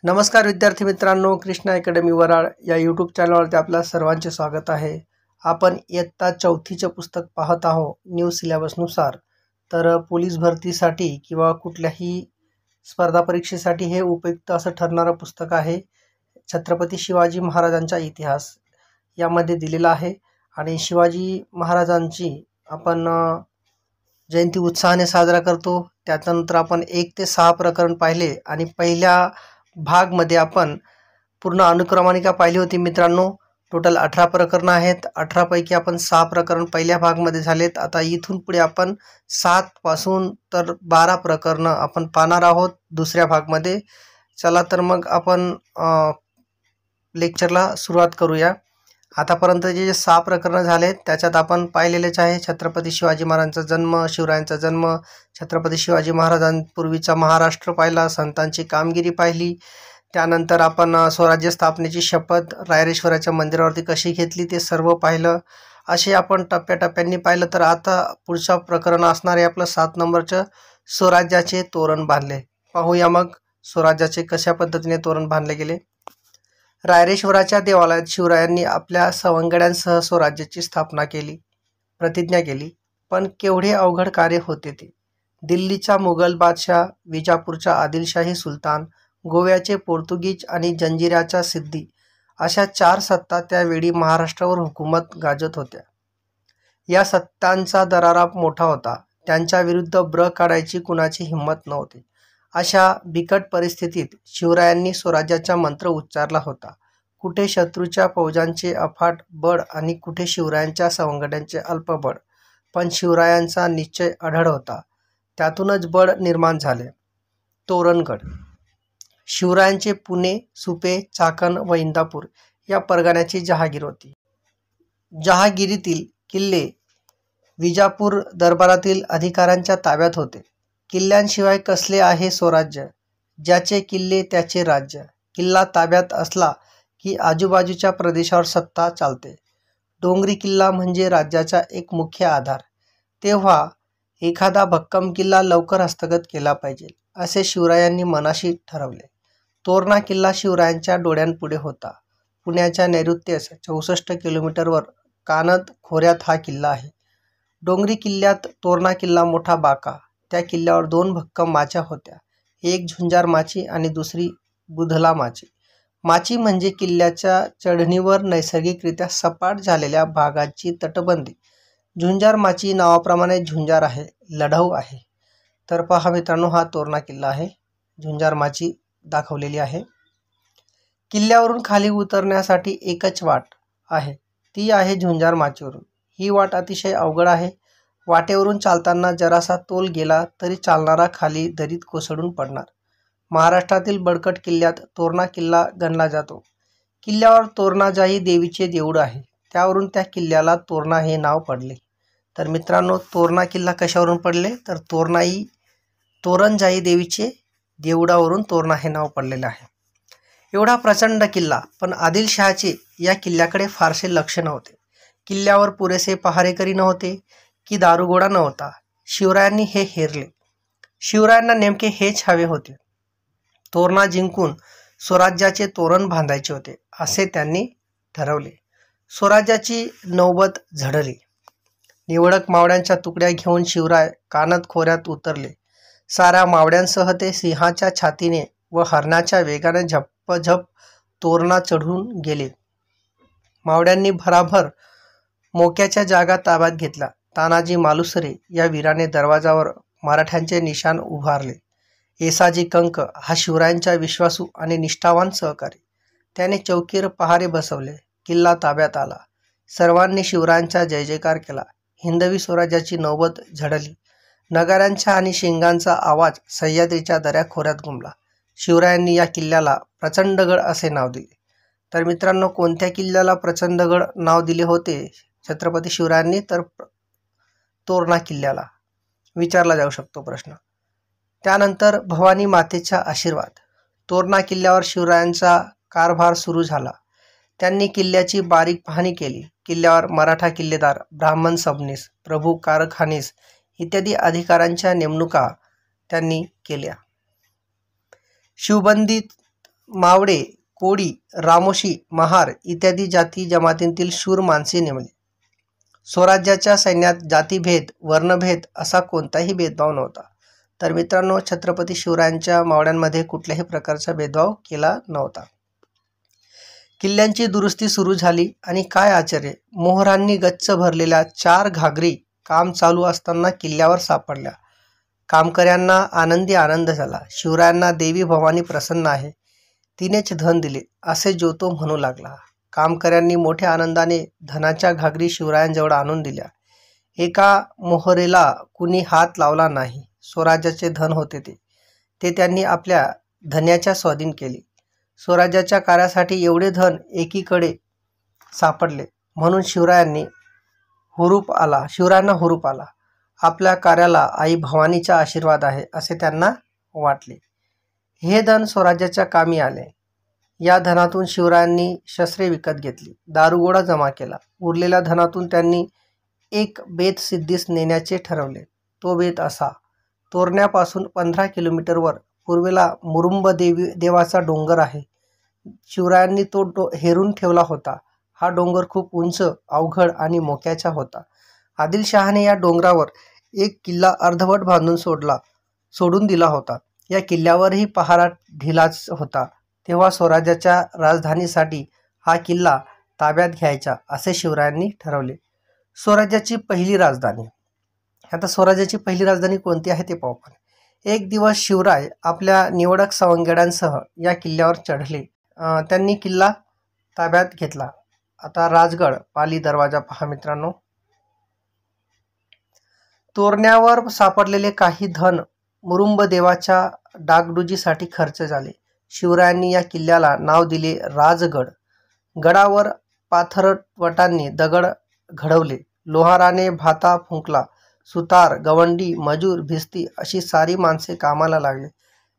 नमस्कार विद्यार्थी मित्रांनो, कृष्णा अकॅडमी वराड या यूट्यूब चॅनलवरती आपल्या सर्वांचे स्वागत आहे। आपण इयत्ता 4थीचे पुस्तक पाहत आहोत न्यू सिलेबसनुसार। तर पोलीस भरतीसाठी किंवा कुठल्याही स्पर्धा परीक्षेसाठी हे उपयुक्त असं ठरणारं पुस्तक आहे। छत्रपती शिवाजी महाराजांचा इतिहास यामध्ये दिलेला आहे आणि शिवाजी महाराजांची आपण जयंती उत्साहाने साजरा करतो। त्यानंतर आपण 1 ते 6 प्रकरण पाहिले आणि पहिल्या भागमध्ये आपण पूर्ण अनुक्रमणिका पाहिली होती मित्रांनो। टोटल 18 प्रकरण आहेत। 18 पैकी आपण 6 प्रकरण पहिल्या भागमध्ये झालेत। आता इथून पुढे आपण 7 पासून तर 12 प्रकरण आपण पाहणार आहोत दुसऱ्या भागमध्ये। चला तर मग आपण लेक्चरला सुरुवात करूया। आतापर्यंत जे 6 प्रकरण झालेत त्याच्यात आपण पाहिलेलेच आहे छत्रपती शिवाजी महाराजांचा जन्म, शिवरायांचा जन्म, छत्रपती शिवाजी महाराजांपूर्वीचा महाराष्ट्र पाहिला, संतांची कामगिरी पाहिली। त्यानंतर आपण स्वराज्य स्थापनेची शपथ रायरेश्वराच्या मंदिरावरती कशी घेतली ते सर्व पाहिलं। असे आपण टप्प्याटप्प्यांनी पाहिलं। तर आता पुढचा प्रकरण असणार आहे आपलं 7 नंबरचं, स्वराज्याचे तोरण बांधले। पाहूया मग स्वराज्याचे कशा पद्धतीने तोरण बांधले गेले। रायरेश्वराच्या देवालयात शिवरायांनी आपल्या सवंगड्यांसह स्वराज्याची स्थापना केली, प्रतिज्ञा केली। पण केवढे अवघड कार्य होते ते। दिल्लीचा मुघल बादशाह, विजापूरचा आदिलशाही सुलतान, गोव्याचे पोर्तुगीज आणि जंजिऱ्याच्या सिद्दी अशा 4 सत्ता त्यावेळी महाराष्ट्रावर हुकूमत गाजत होत्या। या सत्तांचा दरारा मोठा होता। त्यांच्या विरुद्ध ब्र काढायची कुणाची हिंमत नव्हती। अशा बिकट परिस्थितीत शिवरायांनी स्वराज्याचा मंत्र उच्चारला होता। कुठे शत्रूच्या फौजांचे अफाट बळ आणि कुठे शिवरायांच्या सवंगड्यांचे अल्प बळ, पण शिवरायांचा निश्चय अढळ होता। त्यातूनच बळ निर्माण झाले। तोरणगड शिवरायांचे पुणे, सुपे, चाकण व इंदापूर या परगण्याची जहागीर होती। जहागिरीतील किल्ले विजापूर दरबारातील अधिकाऱ्यांच्या ताब्यात होते। किल्ल्यांशिवाय कसले आहे स्वराज्य, ज्याचे किल्ले त्याचे राज्य। किल्ला ताब्यात असला की आजूबाजूच्या प्रदेशावर सत्ता चालते। डोंगरी किल्ला म्हणजे राज्याचा एक मुख्य आधार। तेव्हा एखादा भक्कम किल्ला लवकर हस्तगत केला पाहिजे असे शिवरायांनी मनाशी ठरवले। तोरणा किल्ला शिवरायांच्या डोळ्यांपुढे होता। पुण्याच्या नैऋत्येस 64 किलोमीटरवर कानद खोऱ्यात हा किल्ला आहे। डोंगरी किल्ल्यात तोरणा किल्ला मोठा बाका। त्या किल्ल्यावर 2 भक्कम माच्या होत्या, एक झुंजार माची आणि दुसरी बुधला माची। माची म्हणजे किल्ल्याच्या चढणीवर नैसर्गिकरित्या सपाट झालेल्या भागाची तटबंदी। झुंजार माची नावाप्रमाणे झुंजार आहे, लढाऊ आहे। तर पहा मित्रांनो, हा तोरणा किल्ला आहे। झुंजार माची दाखवलेली आहे। किल्ल्यावरून खाली उतरण्यासाठी एकच वाट आहे, ती आहे झुंजार माचीवरून। ही वाट अतिशय अवघड आहे। वाटेवरून चालताना जरासा तोल गेला तरी चालणारा खाली दरीत कोसळून पडणार। महाराष्ट्रातील बळकट किल्ल्यात तोरणा किल्ला गणला जातो। किल्ल्यावर तोरणाजाई देवीचे देऊळ आहे, त्यावरून त्या किल्ल्याला तोरणा हे नाव पडले। तर मित्रांनो, तोरणा किल्ला कशावरून पडले तर तोरणजाई देवीचे देऊळावरून तोरणा हे नाव पडलेले आहे। एवढा प्रचंड किल्ला, पण आदिलशहाचे या किल्ल्याकडे फारसे लक्ष नव्हते। किल्ल्यावर पुरेसे पहारेकरी नव्हते की दारुगोळा नव्हता। शिवरायांनी हे हेरले। शिवरायांना नेमके हेच हवे होते। तोरणा जिंकून स्वराज्याचे तोरण बांधायचे होते असे त्यांनी ठरवले। स्वराज्याची नौबत झडली। निवडक मावळ्यांच्या तुकड्या घेऊन शिवराय कानद खोऱ्यात उतरले। साऱ्या मावळ्यांसह ते सिंहाच्या छातीने व हरणाच्या वेगाने झप्पझप तोरणा चढून गेले। मावळ्यांनी भराभर मोक्याच्या जागा ताब्यात घेतला। तानाजी मालुसरे या वीराने दरवाजावर मराठ्यांचे निशाण उभारले। येसाजी कंक हा शिवरायांचा विश्वासू आणि निष्ठावान सहकारी, त्याने चौकीवर पहारे बसवले। किल्ला ताब्यात आला। सर्वांनी शिवरायांचा जय जयकार केला। हिंदवी स्वराज्याची नौबत झडली। नगाऱ्यांचा आणि शिंगांचा आवाज सह्याद्रीच्या दऱ्याखोऱ्यात घुमला। शिवरायांनी या किल्ल्याला प्रचंडगड असे नाव दिले। तर मित्रांनो, कोणत्या किल्ल्याला प्रचंडगड नाव दिले होते छत्रपती शिवरायांनी तर तोरणा किल्ल्याला विचारला जाऊ शकतो प्रश्न। त्यानंतर भवानी मातेचा आशीर्वाद। तोरणा किल्ल्यावर शिवरायांचा कारभार सुरू झाला। त्यांनी किल्ल्याची बारीक पाहणी केली। किल्ल्यावर मराठा किल्लेदार, ब्राह्मण सबनीस, प्रभू कारखानीस इत्यादी अधिकाऱ्यांच्या नेमणुका त्यांनी केल्या। शिवबंदी मावळे, कोळी, रामोशी, महार इत्यादी जाती जमातींतील शूर माणसे नेमली. स्वराज्याच्या सैन्यात जातीभेद, वर्णभेद असा कोणताही भेदभाव नव्हता. तर मित्रांनो, छत्रपती शिवरायांच्या मावळ्यांमध्ये कुठल्याही प्रकारचा भेदभाव केला नव्हता. किल्ल्यांची दुरुस्ती सुरू झाली आणि काय आश्चर्य, मोहरांनी गच्च भरलेल्या 4 घागरी काम चालू असताना किल्ल्यावर सापडल्या. कामकऱ्यांना आनंदी आनंद झाला. शिवरायांना देवी भवानी प्रसन्न आहे, तिनेच धन दिले असे जो तो म्हणू लागला. कामकऱ्यांनी मोठ्या आनंदाने धनाच्या घागरी शिवरायांजवळ आणून दिल्या. एका मोहरेला कुणी हात लावला नाही. स्वराज्याचे धन होते ते त्यांनी आपल्या धन्याच्या स्वाधीन केले. स्वराज्याच्या कार्यासाठी एवढे धन एकीकडे सापडले म्हणून शिवरायांना हुरूप आला. आपल्या कार्याला आई भवानीचा आशीर्वाद आहे असे त्यांना वाटले. हे धन स्वराज्याच्या कामी आले. या धनातून शिवरायांनी शस्त्रे विकत घेतली, दारुगोळा जमा केला. उरलेल्या धनातून त्यांनी एक बेत सिद्धीस नेण्याचे ठरवले. तो बेत असा: तोरण्यापासून 15 किलोमीटरवर पूर्वेला मुरुंब देवाचा डोंगर आहे. शिवरायांनी तो हेरून ठेवला होता. हा डोंगर खूप उंच, अवघड आणि मोक्याचा होता. आदिलशहाने या डोंगरावर एक किल्ला अर्धवट बांधून सोडून दिला होता. या किल्ल्यावरही पहारा ढिलाच होता. तेव्हा स्वराज्याच्या राजधानीसाठी हा किल्ला ताब्यात घ्यायचा असे शिवरायांनी ठरवले. स्वराज्याची पहिली राजधानी. आता स्वराज्याची पहिली राजधानी कोणती आहे ते पाहू आपण. एक दिवस शिवराय आपल्या निवडक सवंगड्यांसह या किल्ल्यावर चढले. त्यांनी किल्ला ताब्यात घेतला. आता राजगड पाली दरवाजा पहा मित्रांनो. तोरण्यावर सापडलेले काही धन मुरुंब देवाच्या डागडुजीसाठी खर्च झाले. शिवरायांनी या किल्ल्याला नाव दिले राजगड. गडावर पाथरवटांनी दगड घडवले. लोहाराने भाता फुंकला. सुतार, गवंडी, मजूर, भिस्ती अशी सारी माणसे कामाला लागले.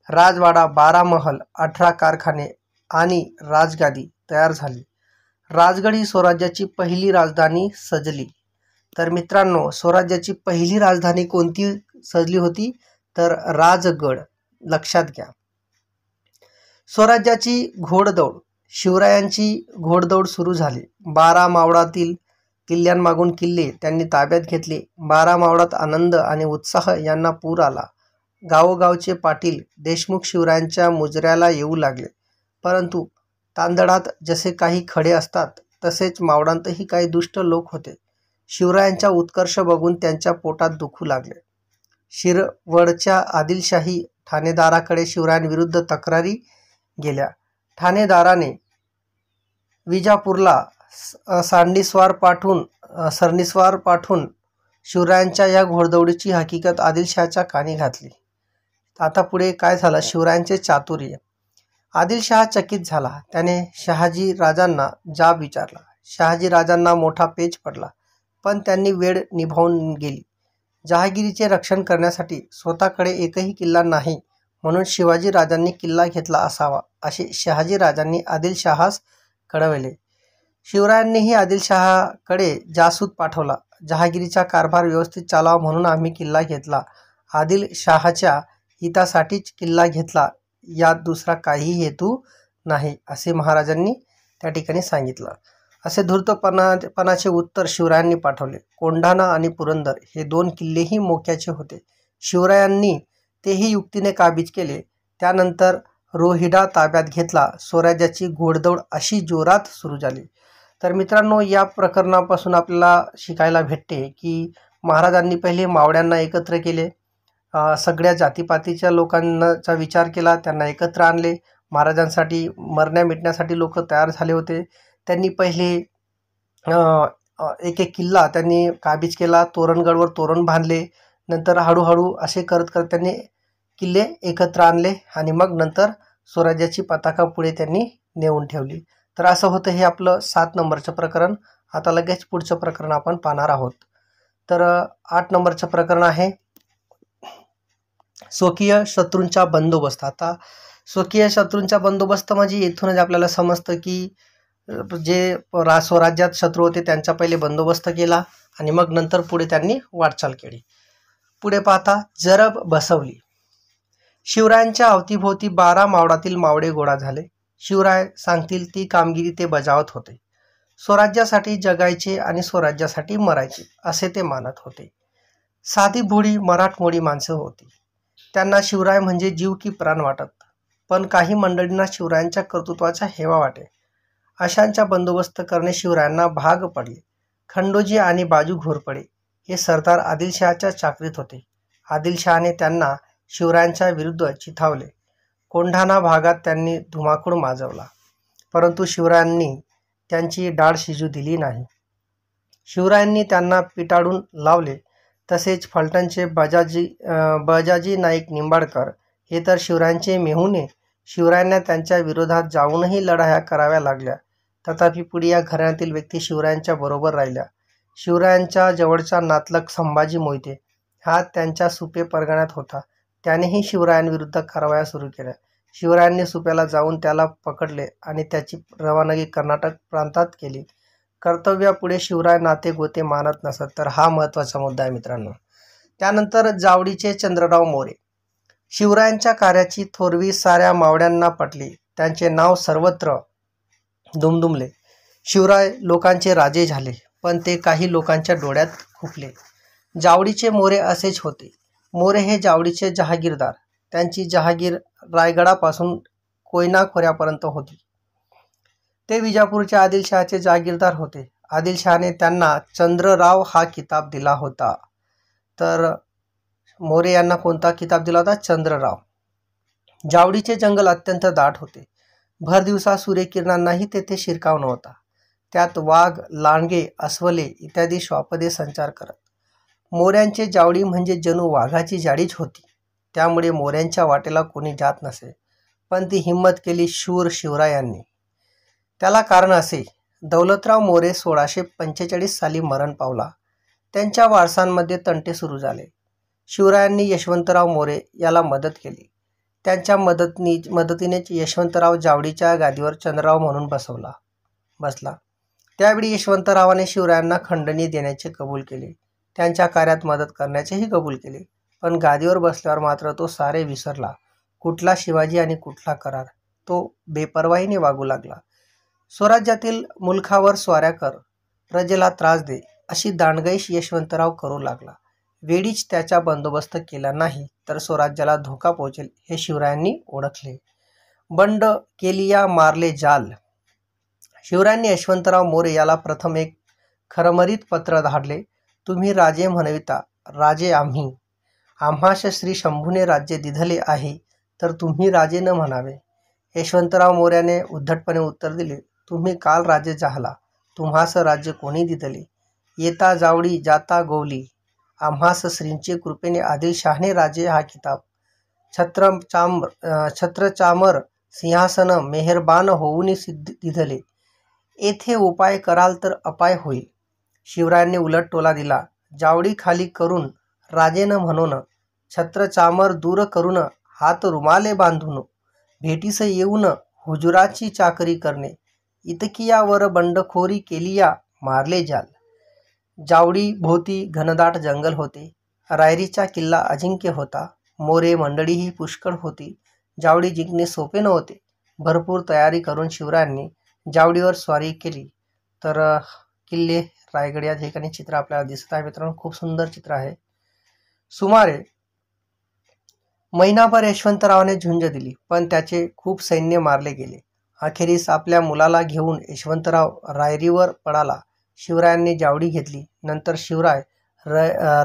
राजवाडा, 12 महल, 18 कारखाने आणि राजगादी तयार झाली. राजगड ही स्वराज्याची पहिली राजधानी सजली. तर मित्रांनो, स्वराज्याची पहिली राजधानी कोणती सजली होती? तर राजगड. लक्षात घ्या. स्वराज्याची घोडदौड. शिवरायांची घोडदौड सुरू झाली. 12 मावळातील किल्ल्यांमागून किल्ले त्यांनी ताब्यात घेतले. 12 मावळात आनंद आणि उत्साह यांना पूर आला. गावोगावचे पाटील, देशमुख शिवरायांच्या मुजऱ्याला येऊ लागले. परंतु तांदळात जसे काही खडे असतात तसेच मावळांतही काही दुष्ट लोक होते. शिवरायांचा उत्कर्ष बघून त्यांच्या पोटात दुखू लागले. शिरवळच्या आदिलशाही ठाणेदाराकडे शिवरायांविरुद्ध तक्रारी गेल्या. ठाणेदाराने विजापूरला सरनिस्वार पाठवून शिवरायांच्या या घोडदौडीची हकीकत आदिलशहाच्या कानी घातली. आता पुढे काय झालं? शिवरायांचे चातुर्य. आदिलशहा चकित झाला. त्याने शहाजी राजांना जाब विचारला. शहाजी राजांना मोठा पेच पडला, पण त्यांनी वेळ निभावून गेली. जहागिरीचे रक्षण करण्यासाठी स्वतःकडे एकही किल्ला नाही म्हणून शिवाजी राजांनी किल्ला घेतला असावा असे शहाजी राजांनी आदिलशहास कळवले. शिवरायांनीही आदिलशहाकडे जासूद पाठवला. जहागिरीचा कारभार व्यवस्थित चालावा म्हणून आम्ही किल्ला घेतला. आदिलशहाच्या हितासाठीच किल्ला घेतला, यात दुसरा काहीही हेतू नाही असे महाराजांनी त्या ठिकाणी सांगितलं. असे धूर्तपणाचे उत्तर शिवरायांनी पाठवले. कोंढाणा आणि पुरंदर हे 2 किल्लेही मोक्याचे होते. शिवरायांनी तेही युक्तीने काबीज केले. त्यानंतर रोहिडा ताब्यात घेतला. स्वराज्याची घोडदौड अशी जोरात सुरू झाली. तर मित्रांनो, या प्रकरणापासून आपल्याला शिकायला भेटते की महाराजांनी पहिले मावळ्यांना एकत्र केले. सगळ्या जातीपातीच्या लोकांचा विचार केला, त्यांना एकत्र आणले. महाराजांसाठी मरण्या मिटण्यासाठी लोक तयार झाले होते. त्यांनी पहिले एक किल्ला त्यांनी काबीज केला. तोरणगडवर तोरण बांधले. नंतर हळूहळू असे करत करत त्यांनी किल्ले एकत्र आणले आणि मग नंतर स्वराज्याची पताका पुढे त्यांनी नेऊन ठेवली. तर असं होतं हे आपलं 7 नंबरचं प्रकरण. आता लगेच पुढचं प्रकरण आपण पाहणार आहोत. तर 8 नंबरचं प्रकरण आहे स्वकीय शत्रूंचा बंदोबस्त. आता स्वकीय शत्रूंचा बंदोबस्त म्हणजे इथूनच आपल्याला समजतं की जे स्वराज्यात शत्रू होते त्यांचा पहिले बंदोबस्त केला आणि मग नंतर पुढे त्यांनी वाटचाल केली. पुढे पाहता जरब बसवली. शिवरायांच्या अवतीभोवती 12 मावळातील मावळे गोळा झाले. शिवराय सांगतील ती कामगिरी ते बजावत होते. स्वराज्यासाठी जगायचे आणि स्वराज्यासाठी मरायचे असे ते मानत होते. साधी भोळी मराठमोळी माणसं होती. त्यांना शिवराय म्हणजे जीव की प्राण वाटत. पण काही मंडळींना शिवरायांच्या कर्तृत्वाचा हेवा वाटे. अशांचा बंदोबस्त करणे शिवरायांना भाग पडले. खंडोजी आणि बाजू घोरपडे हे सरदार आदिलशहाच्या चाकरीत होते. आदिलशहाने त्यांना शिवरायांच्या विरुद्ध चिथावले. कोंढाणा भागात त्यांनी धुमाकूळ माजवला, परंतु शिवरायांनी त्यांची डाळ शिजू दिली नाही. शिवरायांनी त्यांना पिटाळून लावले. तसेच फलटणचे बजाजी नाईक निंबाळकर हे तर शिवरायांचे मेहुणे. शिवरायांना त्यांच्या विरोधात जाऊनही लढाया कराव्या लागल्या. तथापि पुढे या घराण्यातील व्यक्ती शिवरायांच्या बरोबर राहिल्या. शिवरायांच्या जवळचा नातलग संभाजी मोहिते हा त्यांच्या सुपे परगण्यात होता. त्यानेही शिवरायांविरुद्ध कारवाया सुरू केल्या. शिवरायांनी सुप्याला जाऊन त्याला पकडले आणि त्याची रवानगी कर्नाटक प्रांतात केली. कर्तव्यापुढे शिवराय नाते गोते मानत नसत. तर हा महत्त्वाचा मुद्दा आहे मित्रांनो. त्यानंतर जावडीचे चंद्रराव मोरे. शिवरायांच्या कार्याची थोरवी साऱ्या मावळ्यांना पटली. त्यांचे नाव सर्वत्र दुमदुमले. शिवराय लोकांचे राजे झाले, पण ते काही लोकांच्या डोळ्यात खुपले. जावडीचे मोरे असेच होते. मोरे हे जावडीचे जहागीरदार. त्यांची जहागीर रायगडापासून कोयना खोऱ्यापर्यंत होती. ते विजापूरच्या आदिलशहाचे जहागीरदार होते. आदिलशहाने त्यांना चंद्रराव हा किताब दिला होता. तर मोरे यांना कोणता किताब दिला होता? चंद्रराव. जावडीचे जंगल अत्यंत दाट होते. भर दिवसा सूर्यकिरणांनाही तेथे शिरकाव नव्हता. त्यात वाघ, लांडगे, अस्वले इत्यादी श्वापदे संचार करत. मोऱ्यांचे जावडी म्हणजे जणू वाघाची जाडीच होती. त्यामुळे मोऱ्यांच्या वाटेला कोणी जात नसे. पण ती हिंमत केली शूर शिवरायांनी. त्याला कारण असे, दौलतराव मोरे 1645 साली मरण पावला. त्यांच्या वारसांमध्ये तंटे सुरू झाले. शिवरायांनी यशवंतराव मोरे याला मदत केली. त्यांच्या मदतीनेच यशवंतराव जावडीच्या गादीवर चंद्रराव म्हणून बसला. त्यावेळी यशवंतरावाने शिवरायांना खंडणी देण्याचे कबूल केले. त्यांच्या कार्यात मदत करण्याचेही कबूल केले. पण गादीवर बसल्यावर मात्र तो सारे विसरला. कुठला शिवाजी आणि कुठला करार. तो बेपर्वाईने वागू लागला. स्वराज्यातील मुलखावर स्वाऱ्या कर, प्रजेला त्रास दे अशी दांडगाईश यशवंतराव करू लागला. वेळीच त्याचा बंदोबस्त केला नाही तर स्वराज्याला धोका पोहोचेल हे शिवरायांनी ओळखले. बंड केलिया मारले जाल. शिवरायांनी यशवंतराव मोरे याला प्रथम एक खरमरीत पत्र धाडले. तुम्ही राजे म्हणविता, राजे आम्ही. आम्हास श्री शंभूने राज्य दिधले आहे, तर तुम्ही राजे न म्हणावे. यशवंतराव मोऱ्याने उद्धटपणे उत्तर दिले, तुम्ही काल राजे झाला, तुम्हास राज्य कोणी दिधले. येता जावडी जाता गोवली. आम्हास श्रींचे कृपेने आदिलशहाने राजे हा किताब. छत्रचामर सिंहासन मेहरबान होऊन दिधले. येथे उपाय कराल तर अपाय होईल. शिवरायांनी उलट टोला दिला. जावडी खाली करून राजे न म्हणून, छत्रचामर दूर करून हात रुमाले बांधून, भेटीस येऊन हुजुराची चाकरी करणे. इतकियावर बंडखोरी केलिया मारले जाल. जावडी भोवती घनदाट जंगल होते. रायरीचा किल्ला अजिंक्य होता. मोरे मंडळीही पुष्कळ होती. जावडी जिंकणे सोपे नव्हते. भरपूर तयारी करून शिवरायांनी जावडीवर स्वारी केली. तर किल्ले रायगड या ठिकाणी चित्र आपल्याला दिसत आहे मित्रांनो. खूप सुंदर चित्र आहे. सुमारे महिनाभर यशवंतरावाने झुंज दिली, पण त्याचे खूप सैन्य मारले गेले. अखेरीस आपल्या मुलाला घेऊन यशवंतराव रायरीवर पळाला. शिवरायांनी जावडी घेतली. नंतर शिवराय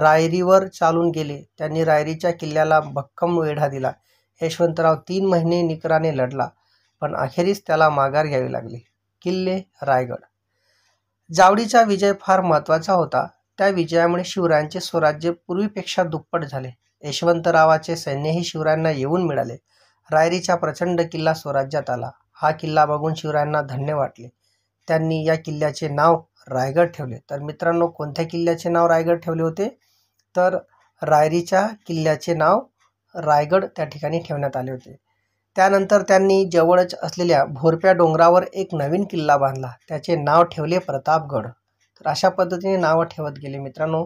रायरीवर चालून गेले. त्यांनी रायरीच्या किल्ल्याला भक्कम वेढा दिला. यशवंतराव 3 महिने निकराने लढला, पण अखेरीस त्याला माघार घ्यावी लागली. किल्ले रायगड. जावडीचा विजय फार महत्त्वाचा होता. त्या विजयामुळे शिवरायांचे स्वराज्य पूर्वीपेक्षा दुप्पट झाले. यशवंतरावाचे सैन्यही शिवरायांना येऊन मिळाले. रायरीचा प्रचंड किल्ला स्वराज्यात आला. हा किल्ला बघून शिवरायांना धन्य वाटले. त्यांनी या किल्ल्याचे नाव रायगड ठेवले. तर मित्रांनो, कोणत्या किल्ल्याचे नाव रायगड ठेवले होते? तर रायरीच्या किल्ल्याचे नाव रायगड त्या ठिकाणी ठेवण्यात आले होते. त्यानंतर त्यांनी जवळच असलेल्या भोरप्या डोंगरावर एक नवीन किल्ला बांधला. त्याचे नाव ठेवले प्रतापगड. तर अशा पद्धतीने नावं ठेवत गेले मित्रांनो.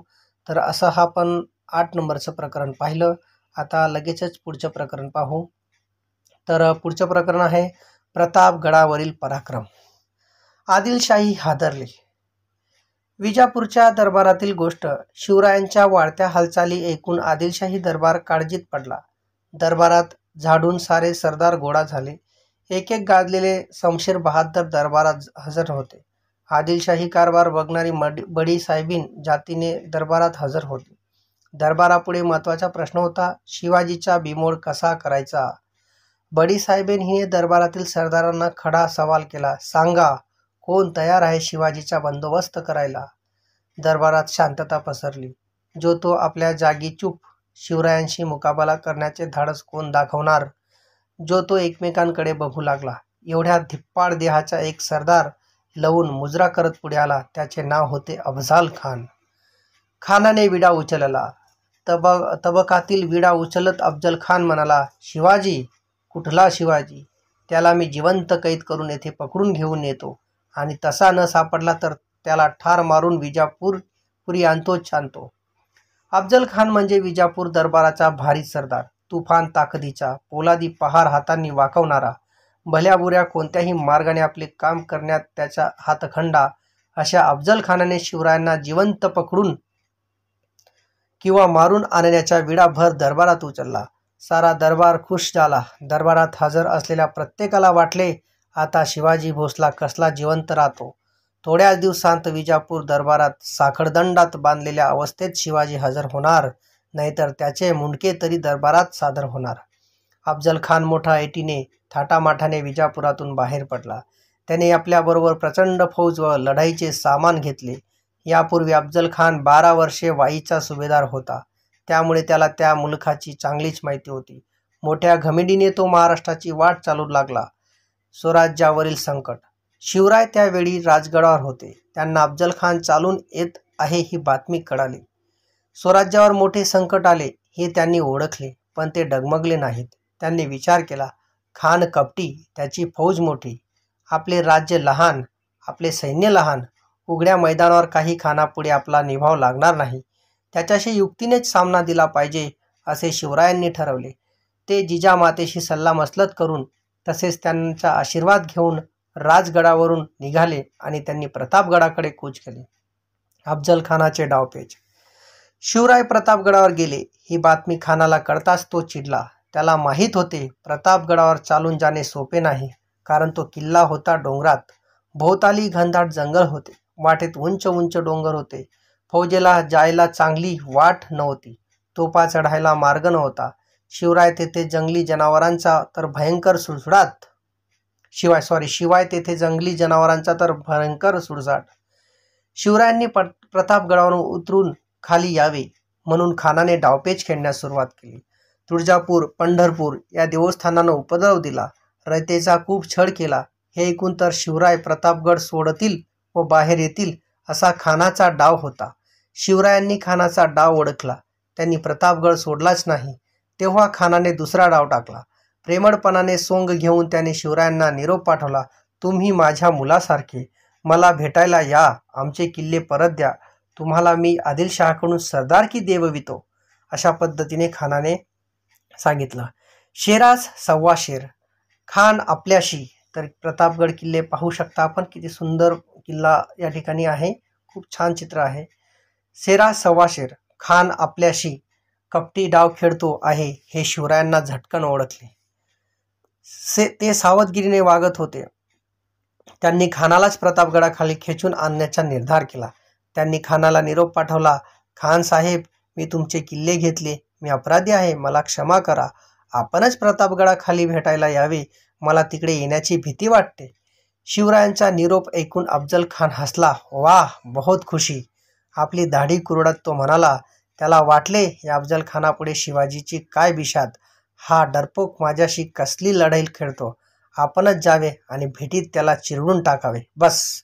तर असं हा आपण 8 नंबरचं प्रकरण पाहिलं. आता लगेचच पुढचं प्रकरण पाहू. तर पुढचं प्रकरण आहे प्रतापगडावरील पराक्रम. आदिलशाही हादरले. विजापूरच्या दरबारातील गोष्ट. शिवरायांच्या वाढत्या हालचाली ऐकून आदिलशाही दरबार काळजीत पडला. दरबारात झाडून सारे सरदार गोळा झाले. एक एक गाजलेले शमशेर बहादर दरबारात हजर होते. आदिलशाही कारभार बघणारी बडी साहेबीन जातीने दरबारात हजर होती. दरबारापुढे महत्त्वाचा प्रश्न होता, शिवाजीचा बिमोड कसा करायचा. बडी साहेबीन हिने दरबारातील सरदारांना खडा सवाल केला. सांगा, कोण तयार आहे शिवाजीचा बंदोबस्त करायला. दरबारात शांतता पसरली. जो तो आपल्या जागी चूप. शिवरायांशी मुकाबला करण्याचे धाडस कोण दाखवणार. जो तो एकमेकांकडे बघू लागला. एवढ्या धिप्पाड देहाचा एक सरदार लवून मुजरा करत पुढे आला. त्याचे नाव होते अफझल खान. खानाने विडा उचलला. तबकातील विडा उचलत अफझल खान म्हणाला, शिवाजी? कुठला शिवाजी? त्याला मी जिवंत कैद करून येथे पकडून घेऊन येतो आणि तसा न सापडला तर त्याला ठार मारून विजापुरी आणतो. अफझल खान म्हणजे विजापूर दरबाराचा भारी सरदार. तुफान ताकदीचा, पोलादी पहार हातांनी वाकवणारा, भल्याबुऱ्या कोणत्याही मार्गाने आपले काम करण्यात त्याचा हातखंडा. अशा अफझल खानाने शिवरायांना जिवंत पकडून किंवा मारून आणण्याचा विडा भर दरबारात उचलला. सारा दरबार खुश झाला. दरबारात हजर असलेल्या प्रत्येकाला वाटले, आता शिवाजी भोसला कसला जिवंत राहतो. थोड्याच दिवसांत विजापूर दरबारात साखळदंडात बांधलेल्या अवस्थेत शिवाजी हजर होणार, नाहीतर त्याचे मुंडके तरी दरबारात सादर होणार. अफझल खान मोठा ऐटीने थाटामाटाने विजापुरातून बाहेर पडला. त्याने आपल्याबरोबर प्रचंड फौज व लढाईचे सामान घेतले. यापूर्वी अफझल खान 12 वर्षे वाईचा सुभेदार होता. त्यामुळे त्याला त्या मुलखाची चांगलीच माहिती होती. मोठ्या घमेंडीने तो महाराष्ट्राची वाट चालू लागला. स्वराज्यावरील संकट. शिवराय त्यावेळी राजगडावर होते. त्यांना अफझल खान चालून येत आहे ही बातमी कळाली. स्वराज्यावर मोठे संकट आले हे त्यांनी ओळखले, पण ते डगमगले नाहीत. त्यांनी विचार केला, खान कपटी, त्याची फौज मोठी, आपले राज्य लहान, आपले सैन्य लहान. उघड्या मैदानावर काही खानापुढे आपला निभाव लागणार नाही. त्याच्याशी युक्तीनेच सामना दिला पाहिजे असे शिवरायांनी ठरवले. ते जिजामातेशी सल्लामसलत करून तसेच त्यांचा आशीर्वाद घेऊन राजगडावरून निघाले आणि त्यांनी प्रतापगडाकडे कूच केले. अफझल खानाचे डावपेच. शिवराय प्रतापगडावर गेले ही बातमी खानाला कळताच तो चिडला. त्याला माहीत होते प्रतापगडावर चालून जाणे सोपे नाही, कारण तो किल्ला होता डोंगरात. भोवताली घनदाट जंगल होते. वाटेत उंच उंच डोंगर होते. फौजेला जायला चांगली वाट नव्हती. तोफा चढायला मार्ग नव्हता. शिवाय तेथे जंगली जनावरांचा तर भयंकर सुळसुळाट. शिवरायांनी प्रतापगडावरून उतरून खाली यावे म्हणून खानाने डावपेच खेळण्यास सुरुवात केली. तुळजापूर, पंढरपूर या देवस्थानांना उपद्रव दिला. रयतेचा खूप छळ केला. हे ऐकून तर शिवराय प्रतापगड सोडतील व बाहेर येतील असा खानाचा डाव होता. शिवरायांनी खानाचा डाव ओळखला. त्यांनी प्रतापगड सोडलाच नाही. तेव्हा खानाने दुसरा डाव टाकला. प्रेमळपणाने सोंग घेऊन त्याने शिवरायांना निरोप पाठवला. तुम्ही माझ्या मुलासारखे, मला भेटायला या. आमचे किल्ले परत द्या. तुम्हाला मी आदिलशहाकडून सरदारकी देववितो. अशा पद्धतीने खानाने सांगितलं. शेरास सव्वा शेर. खान आपल्याशी. तर प्रतापगड किल्ले पाहू शकता आपण, किती सुंदर किल्ला या ठिकाणी आहे. खूप छान चित्र आहे. शेरा सव्वा शेर. खान आपल्याशी कपटी डाव खेळतो आहे हे शिवरायांना झटकन ओळखले. ते सावधगिरीने वागत होते. त्यांनी खानालाच प्रतापगडाखाली खेचून आणण्याचा निर्धार केला. त्यांनी खानाला निरोप पाठवला. खान साहेब, मी तुमचे किल्ले घेतले. मी अपराधी आहे. मला क्षमा करा. आपणच प्रतापगडाखाली भेटायला यावे. मला तिकडे येण्याची भीती वाटते. शिवरायांचा निरोप ऐकून अफझल खान हसला. वाह, बहुत खुशी. आपली दाढी कुरडत तो म्हणाला. त्याला वाटले या अफझल खानापुढे शिवाजीची काय बिशाद. हा डरपोक माझ्याशी कसली लढाई खेळतो. आपणच जावे आणि भेटीत त्याला चिरडून टाकावे. बस.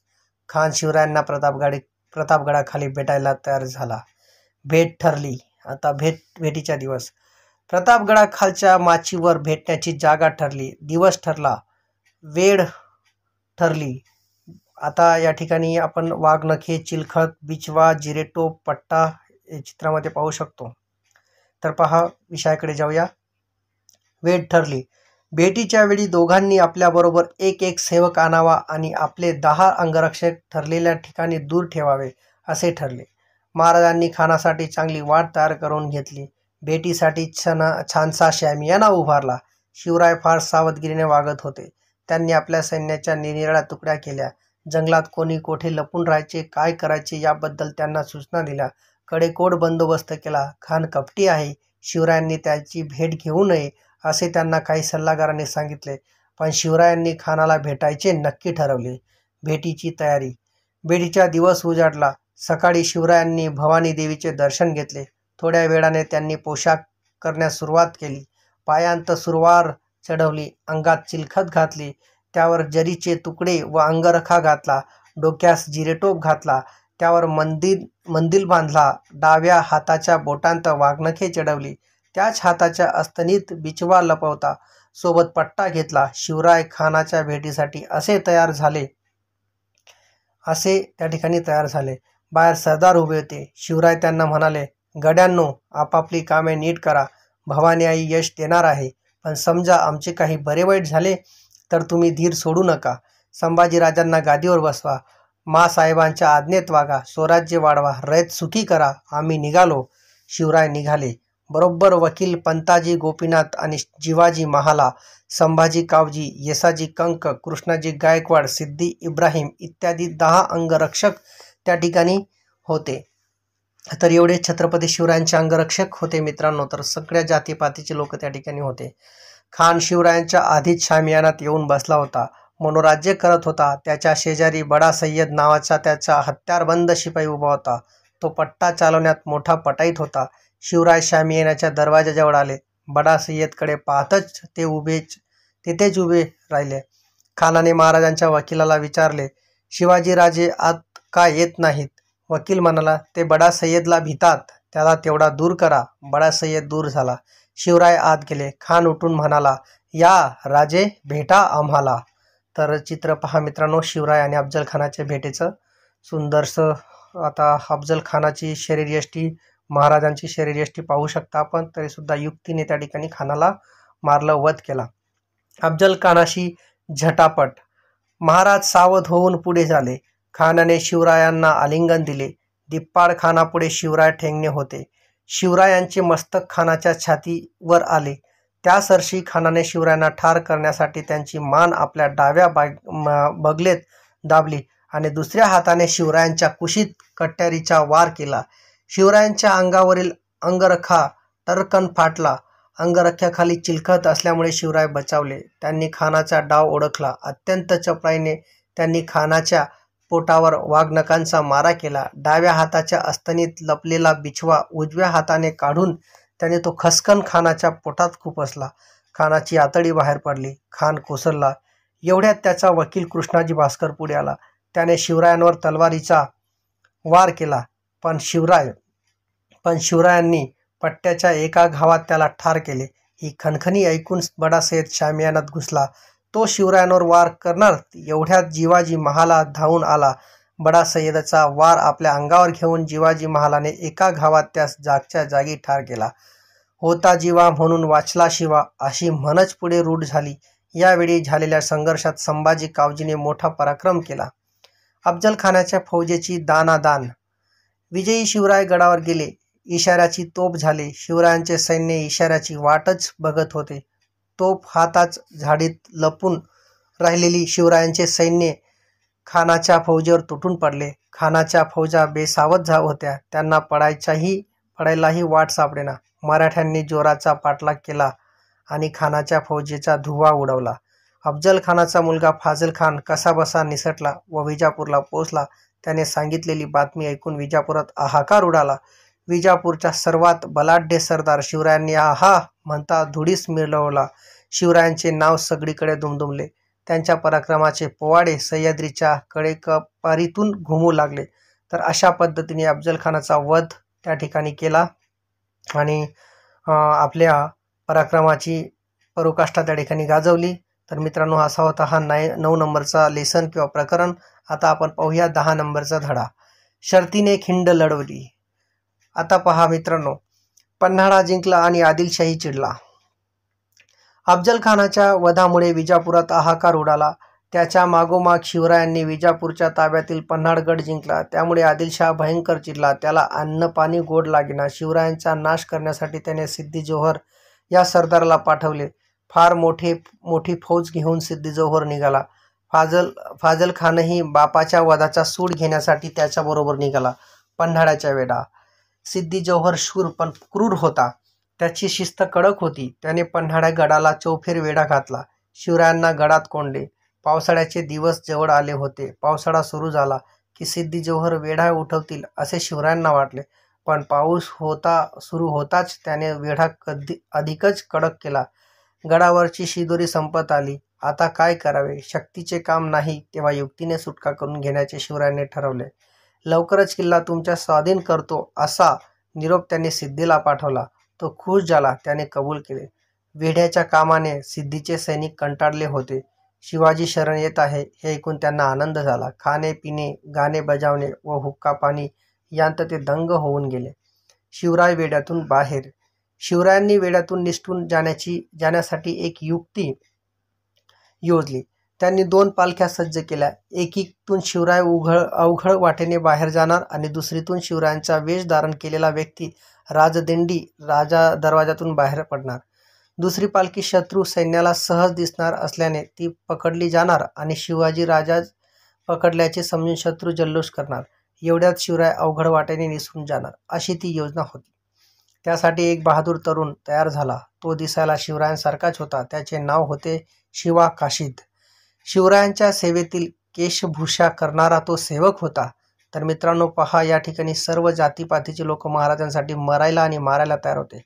खान शिवरायांना प्रतापगडाखाली भेटायला तयार झाला. भेट ठरली. आता भेटीचा दिवस. प्रतापगडाखालच्या माचीवर भेटण्याची जागा ठरली. दिवस ठरला. वेळ ठरली. आता या ठिकाणी आपण वाघनखे, चिलखत, बिचवा, जिरेटोप, पट्टा हे चित्रामध्ये पाहू शकतो. तर पहा, विषयाकडे जाऊया. वेळ ठरली. भेटीच्या वेळी दोघांनी आपल्याबरोबर एक एक सेवक आणावा आणि आपले 10 अंगरक्षक ठरलेल्या ठिकाणी दूर ठेवावे असे ठरले. महाराजांनी खानासाठी चांगली वाट तयार करून घेतली. भेटीसाठी छानसा शामियाना उभारला. शिवराय फार सावधगिरीने वागत होते. त्यांनी आपल्या सैन्याच्या निरनिराळ्या तुकड्या केल्या. जंगलात कोणी कोठे लपून राहायचे, काय करायचे याबद्दल त्यांना सूचना दिल्या. कडेकोट बंदोबस्त केला. खान कपटी आहे, शिवरायांनी त्याची भेट घेऊ नये असे त्यांना काही सल्लागारांनी सांगितले. पण शिवरायांनी खानाला भेटायचे नक्की ठरवले. भेटीची तयारी. भेटीचा दिवस उजाडला. सकाळी शिवरायांनी भवानी देवीचे दर्शन घेतले. थोड्या वेळाने त्यांनी पोशाख करण्यास सुरुवात केली. पायांत सुरवार चढवली, अंगात चिलखत घातली, त्यावर जरीचे तुकडे व अंगरखा घातला, डोक्यास जिरेटोप घातला, त्यावर मंदिल बांधला, डाव्या हाताच्या बोटांत वाघनखे चढवली, त्याच हाताच्या अस्तनीत बिचवा लपवता, सोबत पट्टा घेतला. शिवराय खानाच्या भेटीसाठी असे त्या ठिकाणी तयार झाले. बाहेर सरदार उभे होते. शिवराय त्यांना म्हणाले, गड्यांनो, आपापली कामे नीट करा. भवानी आई यश देणार आहे. पण समजा आमचे काही बरे वाईट झाले तर तुम्ही धीर सोडू नका. संभाजीराजांना गादीवर बसवा. मासाहेबांच्या आज्ञेत वागा. स्वराज्य वाढवा. रयत सुखी करा. आम्ही निघालो. शिवराय निघाले. बरोबर वकील पंताजी गोपीनाथ आणि जिवाजी महाला, संभाजी कावजी, येसाजी कंक, कृष्णाजी गायकवाड, सिद्दी इब्राहिम इत्यादी 10 अंगरक्षक त्या ठिकाणी होते. तर एवढे छत्रपती शिवरायांचे अंगरक्षक होते मित्रांनो. तर सगळ्या जातीपातीचे लोक त्या ठिकाणी होते. खान शिवरायांच्या आधीच शामियानात येऊन बसला होता. मनोराज्य करत होता. त्याच्या शेजारी बडा सय्यद नावाचा त्याचा हत्यारबंद शिपाई उभा होता. तो पट्टा चालवण्यात मोठा पटाईत होता. शिवराय शामियानाच्या दरवाजाजवळ आले. बडा सय्यदकडे पाहतच तिथेच उभे राहिले. खानाने महाराजांच्या वकिलाला विचारले, शिवाजीराजे आत का येत नाहीत? वकील म्हणाला, ते बडा सय्यदला भितात, त्याला तेवढा दूर करा. बडा सय्यद दूर झाला. शिवराय आत गेले. खान उठून म्हणाला, या राजे, भेटा आम्हाला. तर चित्र पहा मित्रांनो, शिवराय आणि अफजल खानाच्या भेटीचं सुंदरसं. आता अफजल खानाची शरीरयष्टी, महाराजांची शरीरयष्टी पाहू शकता आपण. तरीसुद्धा युक्तीने त्या ठिकाणी खानाला मारलं, वध केला. अफजल खानाशी झटापट. महाराज सावध होऊन पुढे झाले. खानाने शिवरायांना आलिंगन दिले. दिप्पाड खानापुढे शिवराय ठेंगणे होते. शिवरायांचे मस्तक खानाच्या छातीवर आले. त्यासरशी खानाने शिवरायांना ठार करण्यासाठी त्यांची मान आपल्या डाव्या बगलेत दाबली आणि दुसऱ्या हाताने शिवरायांच्या कुशीत कट्यारीचा वार केला. शिवरायांच्या अंगावरील अंगरखा टरकन फाटला. अंगरख्याखाली चिलखत असल्यामुळे शिवराय बचावले. त्यांनी खानाचा डाव ओळखला. अत्यंत चपळाईने त्यांनी खानाच्या पोटावर वाघनखांचा मारा केला. डाव्या हाताच्या अस्तनीत लपलेला बिछवा उजव्या हाताने काढून त्याने तो खसकन खानाच्या पोटात खुपसला. खानाची आतडी बाहेर पडली. खान कोसळला. एवढ्यात त्याचा वकील कृष्णाजी भास्कर पुढे आला. त्याने शिवरायांवर तलवारीचा वार केला. पण शिवरायांनी पट्ट्याच्या एका घावात त्याला ठार केले. ही खणखणी ऐकून बडा सय्यद शामियानात घुसला. तो शिवरायांवर वार करणार एवढ्यात जिवाजी महाला धावून आला. बडा सय्यदचा वार आपल्या अंगावर घेऊन जिवाजी महालाने एका घावात त्यास जागच्या जागी ठार केला. होता जीवा म्हणून वाचला शिवा, अशी म्हणच पुढे रूढ झाली. यावेळी झालेल्या संघर्षात संभाजी कावजीने मोठा पराक्रम केला. अफजल खानाच्या फौजेची दानादान. विजयी शिवराय गडावर गेले. इशाऱ्याची तोफ झाली. शिवरायांचे सैन्य इशाऱ्याची वाटच बघत होते. तोफ हाताच झाडीत लपून राहिलेली शिवरायांचे सैन्य खानाच्या फौजेवर तुटून पडले. खानाच्या फौजा बेसावध होत्या. त्यांना पडायलाही वाट सापडेना. मराठ्यांनी जोराचा पाठलाग केला आणि खानाच्या फौजेचा धुव्वा उडवला. अफजल खानाचा मुलगा फाझल खान कसाबसा निसटला व विजापूरला पोहोचला. त्याने सांगितलेली बातमी ऐकून विजापुरात हाहाकार उडाला. विजापूरच्या सर्वात बलाढ्य सरदार शिवरायांनी आहा म्हणता धुळीस मिळवला. शिवरायांचे नाव सगळीकडे दुमदुमले. त्यांच्या पराक्रमाचे पोवाडे सह्याद्रीच्या कडेकपारीतून घुमू लागले. तर अशा पद्धतीने अफजल खानाचा वध त्या ठिकाणी केला आणि आपल्या पराक्रमाची पराकाष्ठा त्या ठिकाणी गाजवली. तर मित्रांनो, असा होता हा 9 नंबरचा लेसन किंवा प्रकरण. आता आपण पाहूया 10 नंबरचा धडा. शर्तीने खिंड लढवली. आता पहा मित्रांनो, पन्हाळा जिंकला आणि आदिलशाही चिडला. अफजल खानाच्या वधामुळे विजापुरात हाहाकार उडाला. त्याच्या मागोमाग शिवरायांनी विजापूरच्या ताब्यातील पन्हाळगड जिंकला. त्यामुळे आदिलशहा भयंकर चिडला. त्याला अन्न पाणी गोड लागेना. शिवरायांचा नाश करण्यासाठी त्याने सिद्दी जोहर या सरदाराला पाठवले. फार मोठी फौज घेऊन सिद्दी जोहर निघाला. फाजल खानही बापाच्या वधाचा सूड घेण्यासाठी त्याच्याबरोबर निघाला. पन्हाळ्याच्या वेढा. सिद्दी जोहर शूर पण क्रूर होता. त्याची शिस्त कडक होती. त्याने पन्हाळ्या गडाला चौफेर वेढा घातला. शिवरायांना गडात कोंडले. पावसाळ्याचे दिवस जवळ आले होते. पावसाळा सुरू झाला की सिद्दी जोहर वेढा उठवतील असे शिवरायांना वाटले. पण पाऊस सुरू होताच त्याने वेढा अधिकच कडक केला. गडावरची शिदोरी संपत आली. आता काय करावे? शक्तीचे काम नाही तेव्हा युक्तीने सुटका करून घेण्याचे शिवरायांनी ठरवले. लवकरच किल्ला तुमच्या स्वाधीन करतो असा निरोप त्यांनी सिद्धीला पाठवला. तो खुश झाला. त्याने कबूल केले. वेढ्याच्या कामाने सिद्धीचे सैनिक कंटाळले होते. शिवाजी शरण येत आहे हे ऐकून त्यांना आनंद झाला. खाणे पिणे, गाणे बजावणे व हुक्का पाणी यांत ते दंग होऊन गेले. शिवराय वेढ्यातून बाहेर. शिवरायांनी वेढ्यातून निसटून जाण्यासाठी एक युक्ती योजली. त्यांनी 2 पालख्या सज्ज केल्या. एकीतून शिवराय अवघड वाटेने बाहेर जाणार आणि दुसरीतून शिवरायांचा वेश धारण केलेला व्यक्ती राजदिंडी राजा दरवाजातून बाहेर पडणार. दुसरी पालखी शत्रू सैन्याला सहज दिसणार असल्याने ती पकडली जाणार आणि शिवाजी राजा पकडल्याचे समजून शत्रू जल्लोष करणार. एवढ्यात शिवराय अवघड वाटेने निसटून जाणार अशी ती योजना होती. त्यासाठी एक बहादूर तरुण तयार झाला. तो दिसायला शिवरायांसारखाच होता. त्याचे नाव होते शिवा काशीद. शिवरायांच्या सेवेतील केशभूषा करणारा तो सेवक होता. तर मित्रांनो पहा, या ठिकाणी सर्व जातीपातीचे लोक महाराजांसाठी मरायला आणि मारायला तयार होते.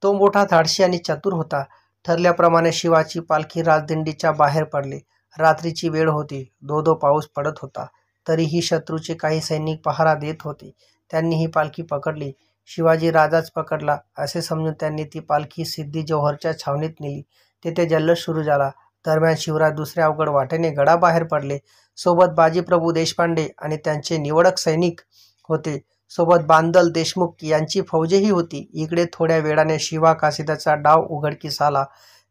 तो मोठा धाडशी आणि चतुर होता. ठरल्याप्रमाणे शिवाची पालखी राजदिंडीच्या बाहेर पडली. रात्रीची वेळ होती. धो पाऊस पडत होता. तरीही शत्रूचे काही सैनिक पहारा देत होते. त्यांनी ही पालखी पकडली. शिवाजी राजाच पकडला असे समजून त्यांनी ती पालखी सिद्दी जोहरच्या छावणीत नेली. तेथे जल्लोष सुरू झाला. दरम्यान शिवराय दुसऱ्या अवघड वाटेने गडाबाहेर पडले. सोबत बाजीप्रभू देशपांडे आणि त्यांचे निवडक सैनिक होते. सोबत बांदल देशमुख यांची फौजही होती. इकडे थोड्या वेळाने शिवा कासिदाचा डाव उघडकीस आला.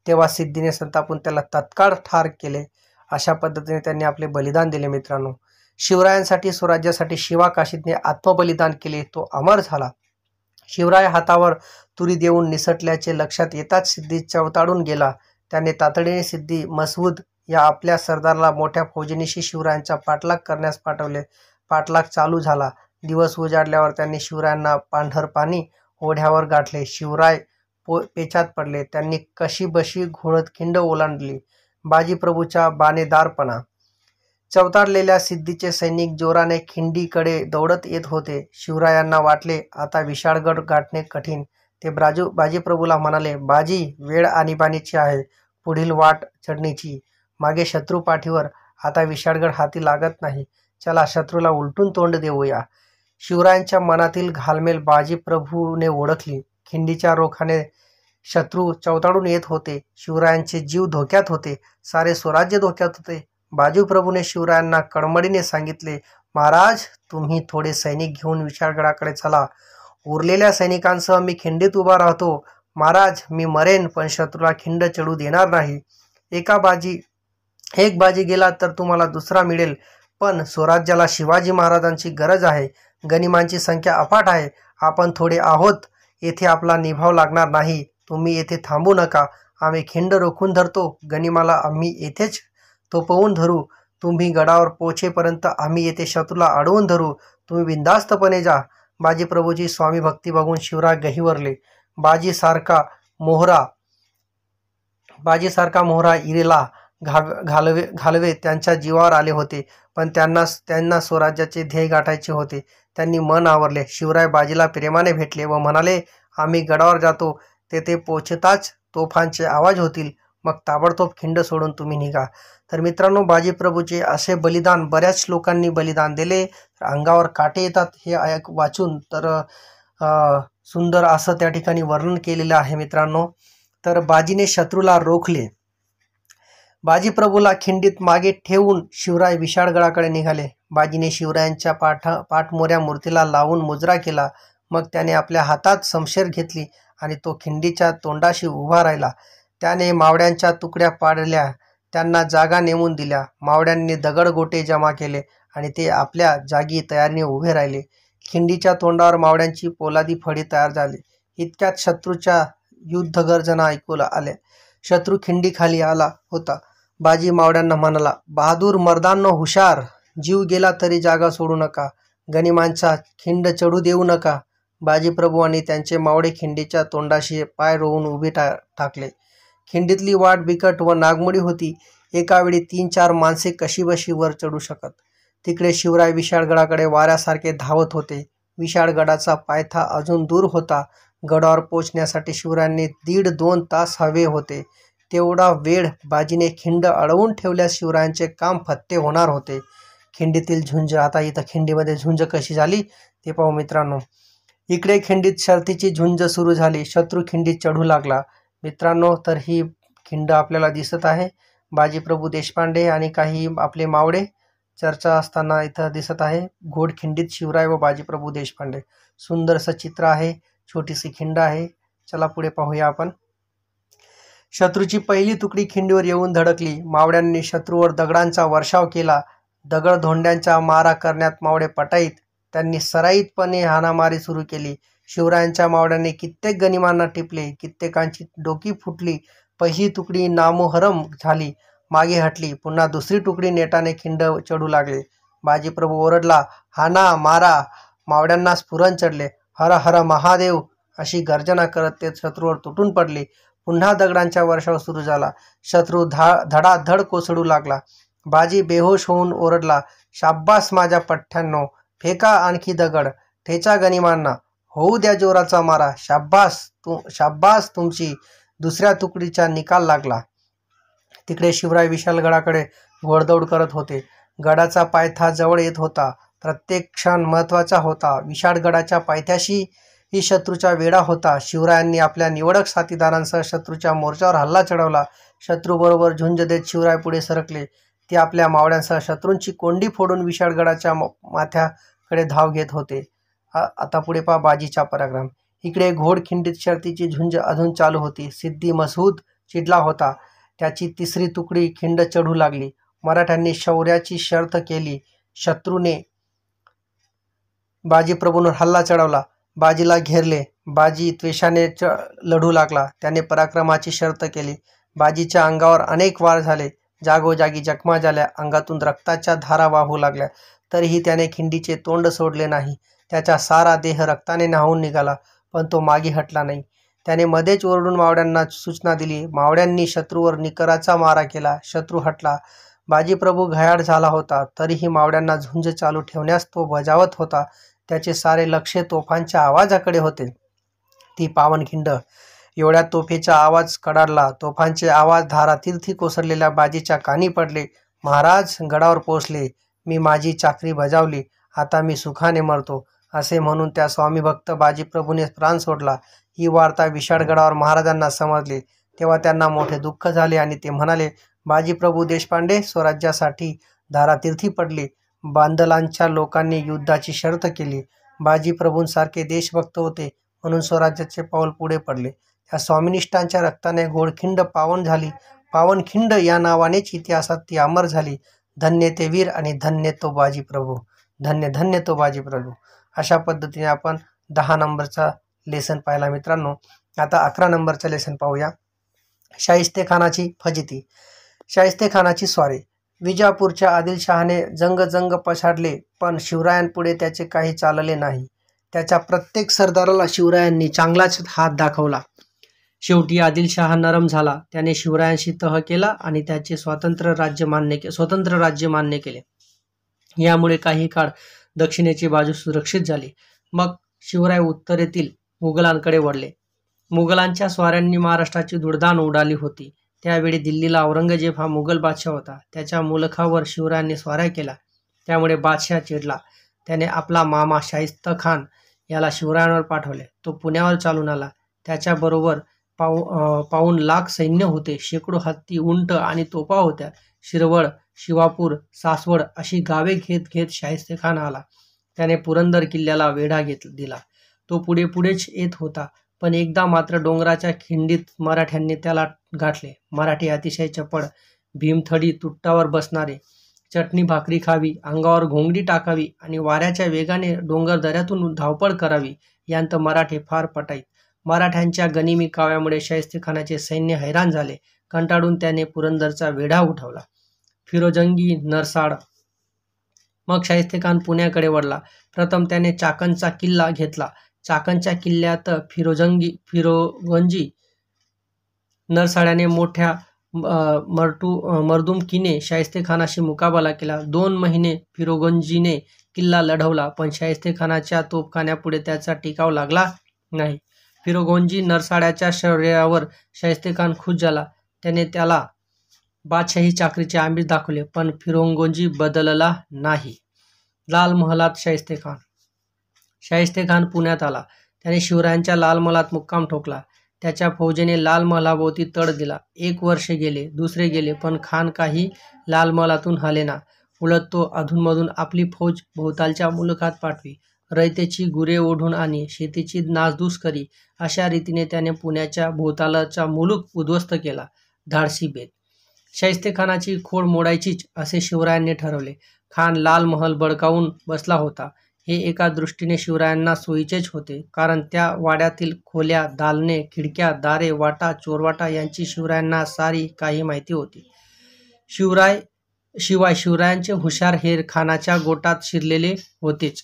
तेव्हा सिद्धीने संतापून त्याला तत्काळ ठार केले. अशा पद्धतीने त्यांनी आपले बलिदान दिले. मित्रांनो, शिवरायांसाठी स्वराज्यासाठी शिवा काशीदने आत्मबलिदान केले. तो अमर झाला. शिवराय हातावर तुरी देऊन निसटल्याचे लक्षात येताच सिद्धी चवताळून गेला. त्याने तातडीने सिद्दी मसऊद या आपल्या सरदाराला मोठ्या फौजेनिशी शिवरायांचा पाठलाग करण्यास पाठवले. पाठलाग चालू झाला. दिवस उजाडल्यावर त्यांनी शिवरायांना पांढर पाणी ओढ्यावर गाठले. शिवराय पेचात पडले. त्यांनी कशीबशी घोळत खिंड ओलांडली. बाजीप्रभूचा बाणेदारपणा. चवताळलेल्या सिद्धीचे सैनिक जोराने खिंडीकडे दौडत येत होते. शिवरायांना वाटले आता विशाळगड गाठणे कठीण. ते बाजीप्रभूला म्हणाले, बाजी, वेळ आणीबाणीची आहे. पुढील वाट चढणीची. मागे शत्रू पाठीवर. आता विशाळगड हाती लागत नाही. चला शत्रूला उलटून तोंड देऊया. शिवरायांच्या मनातील घालमेल बाजीप्रभूने ओळखली. खिंडीच्या रोखाने शत्रू चवताळून येत होते. शिवरायांचे जीव धोक्यात होते. सारे स्वराज्य धोक्यात होते. बाजीप्रभूने शिवरायांना कळमळीने सांगितले, महाराज, तुम्ही थोडे सैनिक घेऊन विशाळगडाकडे चला. उरलेल्या सैनिकांसह मी खिंडीत उभा राहतो. महाराज, मी मरेन पण शत्रूला खिंड चढू देणार नाही. एक बाजी गेला तर तुम्हाला दुसरा मिळेल. पण स्वराज्याला शिवाजी महाराजांची गरज आहे. गनिमांची संख्या अफाट आहे. आपण थोडे आहोत. येथे आपला निभाव लागणार नाही. तुम्ही येथे थांबू नका. आम्ही खिंड रोखून धरतो. गनिमाला आम्ही येथेच तोपवून धरू. तुम्ही गडावर पोहोचेपर्यंत आम्ही येथे शत्रूला अडवून धरू. तुम्ही बिनधास्तपणे जा. बाजीप्रभूची स्वामी भक्ती बघून शिवराय गहिवरले. बाजीसारखा मोहरा इरेला घालवे त्यांच्या जीवावर आले होते. पण त्यांना स्वराज्याचे ध्येय गाठायचे होते. त्यांनी मन आवरले. शिवराय बाजीला प्रेमाने भेटले व म्हणाले, आम्ही गडावर जातो. तेथे पोचताच तोफांचे आवाज होतील. मग ताबडतोब खिंड सोडून तुम्ही निघा. तर मित्रांनो, बाजीप्रभूचे असे बलिदान बऱ्याच लोकांनी बलिदान दिले. तर अंगावर काटे येतात हे वाचून. तर सुंदर असं त्या ठिकाणी वर्णन केलेलं आहे मित्रांनो. तर बाजीने शत्रूला रोखले. बाजीप्रभूला खिंडीत मागे ठेवून शिवराय विशाळगडाकडे निघाले. बाजीने शिवरायांच्या पाठमोऱ्या मूर्तीला लावून मुजरा केला. मग त्याने आपल्या हातात शमशेर घेतली आणि तो खिंडीच्या तोंडाशी उभा राहिला. त्याने मावळ्यांच्या तुकड्या पाडल्या, त्यांना जागा नेमून दिल्या. मावळ्यांनी दगडगोटे जमा केले आणि ते आपल्या जागी तयारीने उभे राहिले. खिंडीच्या तोंडावर मावळ्यांची पोलादी फळी तयार झाली. इतक्यात शत्रूच्या युद्धगर्जना ऐकू आल्या. शत्रू खिंडीखाली आला होता. बाजी मावळ्यांना म्हणाला, बहादूर मर्दांनो, हुशार! जीव गेला तरी जागा सोडू नका. गनिमांचा खिंड चढू देऊ नका. बाजीप्रभू आणि त्यांचे मावळे खिंडीच्या तोंडाशी पाय रोवून उभे ठाकले. खिंडीतली वाट बिकट व नागमोडी होती. एकावेळी 3-4 माणसे कशीबशी वर चढू शकत. तिकडे शिवराय विशाळगडाकडे वाऱ्यासारखे धावत होते. विशाळगडाचा पायथा अजून दूर होता. गडावर पोचण्यासाठी शिवरायांनी 1.5-2 तास हवे होते. तेवढा वेळ बाजीने खिंड अडवून ठेवल्यास शिवरायांचे काम फत्ते होणार होते. खिंडीतील झुंज. आता इथं खिंडीमध्ये झुंज कशी झाली ते पाहू मित्रांनो. इकडे खिंडीत शर्तीची झुंज सुरू झाली. शत्रू खिंडीत चढू लागला. मित्रांनो, तर ही खिंड आपल्याला दिसत आहे. बाजीप्रभू देशपांडे आणि काही आपले मावळे चर्चा असताना इथं दिसत आहे. घोडखिंडीत शिवराय व बाजीप्रभू देशपांडे. सुंदरसं चित्र आहे. छोटीशी खिंड आहे. चला पुढे पाहूया आपण. शत्रूची पहिली तुकडी खिंडीवर येऊन धडकली. मावळ्यांनी शत्रूवर दगडांचा वर्षाव केला. दगडधोंड्यांचा मारा करण्यात मावळे पटाईत. त्यांनी सराईतपणे हाणामारी सुरू केली. शिवरायांच्या मावळ्यांनी कित्येक गनिमांना टिपले. कित्येकांची डोकी फुटली. पहिली तुकडी नामोहरम झाली, मागे हटली. पुन्हा दुसरी तुकडी नेटाने खिंड चढू लागले. बाजीप्रभू ओरडला, हाना, मारा! मावळ्यांना स्फुरण चढले. हर हर महादेव अशी गर्जना करत ते शत्रूवर तुटून पडले. पुन्हा दगडांचा वर्षाव सुरू झाला. शत्रू धडाधड कोसळू लागला. बाजी बेहोश होऊन ओरडला, शाब्बास माझ्या पठ्ठ्यांनो, फेका आणखी दगड, ठेचा गनिमांना, होऊ द्या जोराचा मारा. शाब्बास तुमची. दुसऱ्या तुकडीचा निकाल लागला. तिकडे शिवराय विशाळगडाकडे घोडदौड करत होते. गडाचा पायथा जवळ येत होता. प्रत्येक क्षण महत्त्वाचा होता. विशाळगडाच्या पायथ्याशी ही शत्रूचा वेढा होता. शिवरायांनी आपल्या निवडक साथीदारांसह शत्रूच्या मोर्चावर हल्ला चढवला. शत्रूबरोबर झुंज देत शिवराय पुढे सरकले. ते आपल्या मावळ्यांसह शत्रूंची कोंडी फोडून विशाळगडाच्या माथ्याकडे धाव घेत होते. आता पुढे पहा बाजीचा पराक्रम. इकडे घोडखिंडीत शर्तीची झुंज अजून चालू होती. सिद्दी मसऊद चिडला होता. त्याची तिसरी तुकडी खिंड चढू लागली. मराठ्यांनी शौर्याची शर्थ केली. शत्रूने बाजीप्रभूंवर हल्ला चढवला. बाजीला घेरले. बाजी त्वेषाने लढू लागला. त्याने पराक्रमाची शर्थ केली. बाजीच्या अंगावर अनेक वार झाले. जागोजागी जखमा झाल्या. अंगातून रक्ताच्या धारा वाहू लागल्या. तरीही त्याने खिंडीचे तोंड सोडले नाही. त्याचा सारा देह रक्ताने न्हावून निघाला, पण तो मागे हटला नाही. त्याने मध्येच ओरडून मावळ्यांना सूचना दिली. मावळ्यांनी शत्रूवर निकराचा मारा केला. शत्रू हटला. बाजीप्रभू घायाळ झाला होता. तरीही मावळ्यांना झुंज चालू ठेवण्यास तो बजावत होता. त्याचे सारे लक्ष तोफांच्या आवाजाकडे होते. ती पावनखिंड. एवढ्या तोफेचा आवाज कडाडला. तोफांचे आवाज धारातीर्थी कोसळलेल्या बाजीच्या कानी पडले. महाराज गडावर पोहोचले. मी माझी चाकरी बजावली. आता मी सुखाने मरतो, असे म्हणून त्या स्वामीभक्त बाजीप्रभूने प्राण सोडला. ही वार्ता विशाळगडावर महाराजांना समजली. तेव्हा त्यांना मोठे दुःख झाले आणि ते म्हणाले, बाजीप्रभू देशपांडे स्वराज्यासाठी धारातीर्थी पडले. बांदलांच्या लोकांनी युद्धाची शर्त केली. बाजीप्रभूंसारखे देशभक्त होते म्हणून स्वराज्याचे पाऊल पुढे पडले. त्या स्वामिनिष्ठांच्या रक्ताने घोडखिंड पावन झाली. पावनखिंड या नावानेच इतिहासात ती अमर झाली. धन्य ते वीर आणि धन्य तो बाजीप्रभू. धन्य धन्य तो बाजीप्रभू. अशा पद्धतीने आपण 10 नंबरचा लेसन पाहिला मित्रांनो. आता 11 नंबरचा लेसन पाहूया. शाहिस्तेखानाची फजिती. शाहिस्तेखानाची स्वारी. विजापूरच्या आदिलशहाने जंग पछाडले, पण शिवरायांपुढे त्याचे काही चालले नाही. त्याच्या प्रत्येक सरदाराला शिवरायांनी चांगलाच हात दाखवला. शेवटी आदिलशहा नरम झाला. त्याने शिवरायांशी तह केला आणि त्याचे स्वतंत्र राज्य मान्य केले. यामुळे काही काळ दक्षिणेची बाजू सुरक्षित झाली. मग शिवराय उत्तरेतील मुघलांकडे वळले. मुघलांच्या स्वाऱ्यांनी महाराष्ट्राची धुळधाण उडाली होती. त्यावेळी दिल्लीला औरंगजेब हा मुघल बादशाह होता. त्याच्या मुलखावर शिवरायांनी स्वाऱ्या केला. त्यामुळे बादशाह चिडला. त्याने आपला मामा शाहिस्तेखान याला शिवरायांवर पाठवले. तो पुण्यावर चालून आला. त्याच्याबरोबर 5 लाख सैन्य होते. शेकडो हत्ती, उंट आणि तोफा होत्या. शिरवळ, शिवापूर, सासवड अशी गावे घेत शाहिस्तेखान आला. त्याने पुरंदर किल्ल्याला वेढा दिला. तो पुढेच येत होता, पण एकदा मात्र डोंगराच्या खिंडीत मराठ्यांनी त्याला गाठले. मराठी अतिशय चपळ, भीमथडी तुट्टावर बसणारे, चटणी भाकरी खावी, अंगावर घोंगडी टाकावी आणि वाऱ्याच्या वेगाने डोंगर दऱ्यातून धावपळ करावी यांत मराठे फार पटाईत. मराठ्यांच्या गनिमी काव्यामुळे शाहिस्तेखानाचे सैन्य हैराण झाले. कंटाळून त्याने पुरंदरचा वेढा उठवला. फिरोजंगी नरसाळ. मग शाहिस्तेखान पुण्याकडे वळला. प्रथम त्याने चाकणचा किल्ला घेतला. चाकणच्या किल्ल्यात फिरोगंजी नरसाळ्याने मोठ्या मर्दुमकीने शाहिस्तेखानाशी मुकाबला केला. 2 महिने फिरोगंजीने किल्ला लढवला, पण शाहिस्तेखानाच्या तोफखान्यापुढे त्याचा टिकाव लागला नाही. फिरोगंजी नरसाळ्याच्या शौर्यावर शाहिस्तेखान खुश झाला. त्याने त्याला बादशाही चाकरीचे आमिष दाखवले, पण फिरोगंजी बदलला नाही. लाल महालात शाहिस्तेखान. शाहिस्तेखान पुण्यात आला. त्याने शिवरायांच्या लाल महालात मुक्काम ठोकला. त्याच्या फौजेने लाल महालाभोवती तड दिला. 1 वर्ष गेले, दुसरे गेले, पण खान काही लाल महालातून हलेना. उलट तो अधूनमधून आपली फौज भोवतालच्या मुलुखात पाठवी, रयतेची गुरे ओढून आणि शेतीची नासधूस करी. अशा रीतीने त्याने पुण्याच्या भोवतालचा मुलूख उद्ध्वस्त केला. धाडसी बेत. शाहिस्तेखानाची खोड मोडायचीच असे शिवरायांनी ठरवले. खान लाल महल बळकावून बसला होता. हे एका दृष्टीने शिवरायांना सोयीचेच होते, कारण त्या वाड्यातील खोल्या, दालने, खिडक्या, दारे, वाटा, चोरवाटा यांची शिवरायांना सारी काही माहिती होती. शिवाय शिवरायांचे हुशार हेर खानाच्या गोटात शिरलेले होतेच.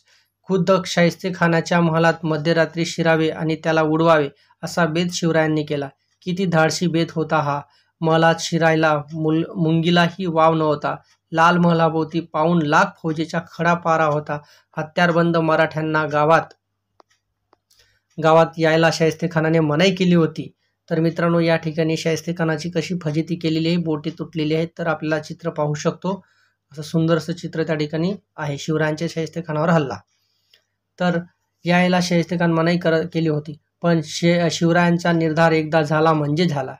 खुद्द शाहिस्तेखानाच्या महालात मध्यरात्री शिरावे आणि त्याला उडवावे असा बेत शिवरायांनी केला. किती धाडसी बेत होता हा! महालात शिरायला मुंगीलाही वाव नव्हता. लाल महालाभोवती 1.25 लाख फौजेचा खडा पारा होता. हत्यारबंद मराठ्यांना गावात यायला शाहिस्तेखानाने मनाई केली होती. तर मित्रांनो, या ठिकाणी शाहिस्तेखानाची कशी फजिती केलेली आहे, बोटे तुटलेली आहेत, तर आपल्याला चित्र पाहू शकतो. असं सुंदरसं चित्र त्या ठिकाणी आहे. शिवरायांच्या शाहिस्तेखानावर हल्ला. तर यायला शाहिस्तेखान मनाई केली होती, पण शिवरायांचा निर्धार एकदा झाला म्हणजे झाला.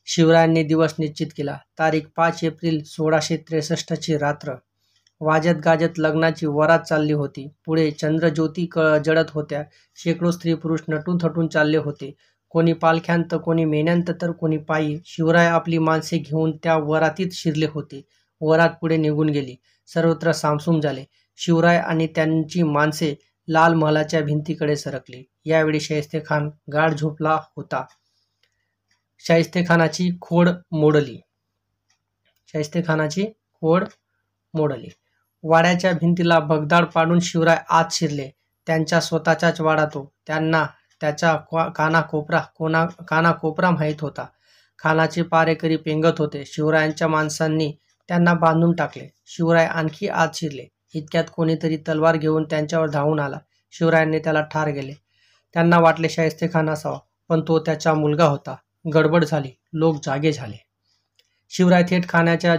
शिवरायांनी दिवस निश्चित केला. तारीख 5 एप्रिल 1663ची रात्र. वाजत गाजत लग्नाची वरात चालली होती. पुढे चंद्रज्योती जळत होत्या. शेकडो स्त्री पुरुष नटून थटून चालले होते. कोणी पालख्यांत, कोणी मेन्यांत, तर कोणी पायी. शिवराय आपली माणसे घेऊन त्या वरातीत शिरले होते. वरात पुढे निघून गेली. सर्वत्र सामसूम झाले. शिवराय आणि त्यांची माणसे लाल महालाच्या भिंतीकडे सरकली. यावेळी शाहिस्तेखान गाढ झोपला होता. शाहिस्तेखानाची खोड मोडली. शाहिस्तेखानाची खोड मोडली. वाड्याच्या भिंतीला भगदाड पाडून शिवराय आत शिरले. त्यांचा स्वतःचाच वाडा तो. त्यांना त्याचा कानाकोपरा माहीत होता. खानाचे पारेकरी पेंगत होते. शिवरायांच्या माणसांनी त्यांना बांधून टाकले. शिवराय आणखी आत शिरले. इतक्यात कोणीतरी तलवार घेऊन त्यांच्यावर धावून आला. शिवरायांनी त्याला ठार केले. त्यांना वाटले शाहिस्तेखान असावा, पण तो त्याचा मुलगा होता. गडबड झाली. लोक जागे झाले. शिवराय थेट खानाच्या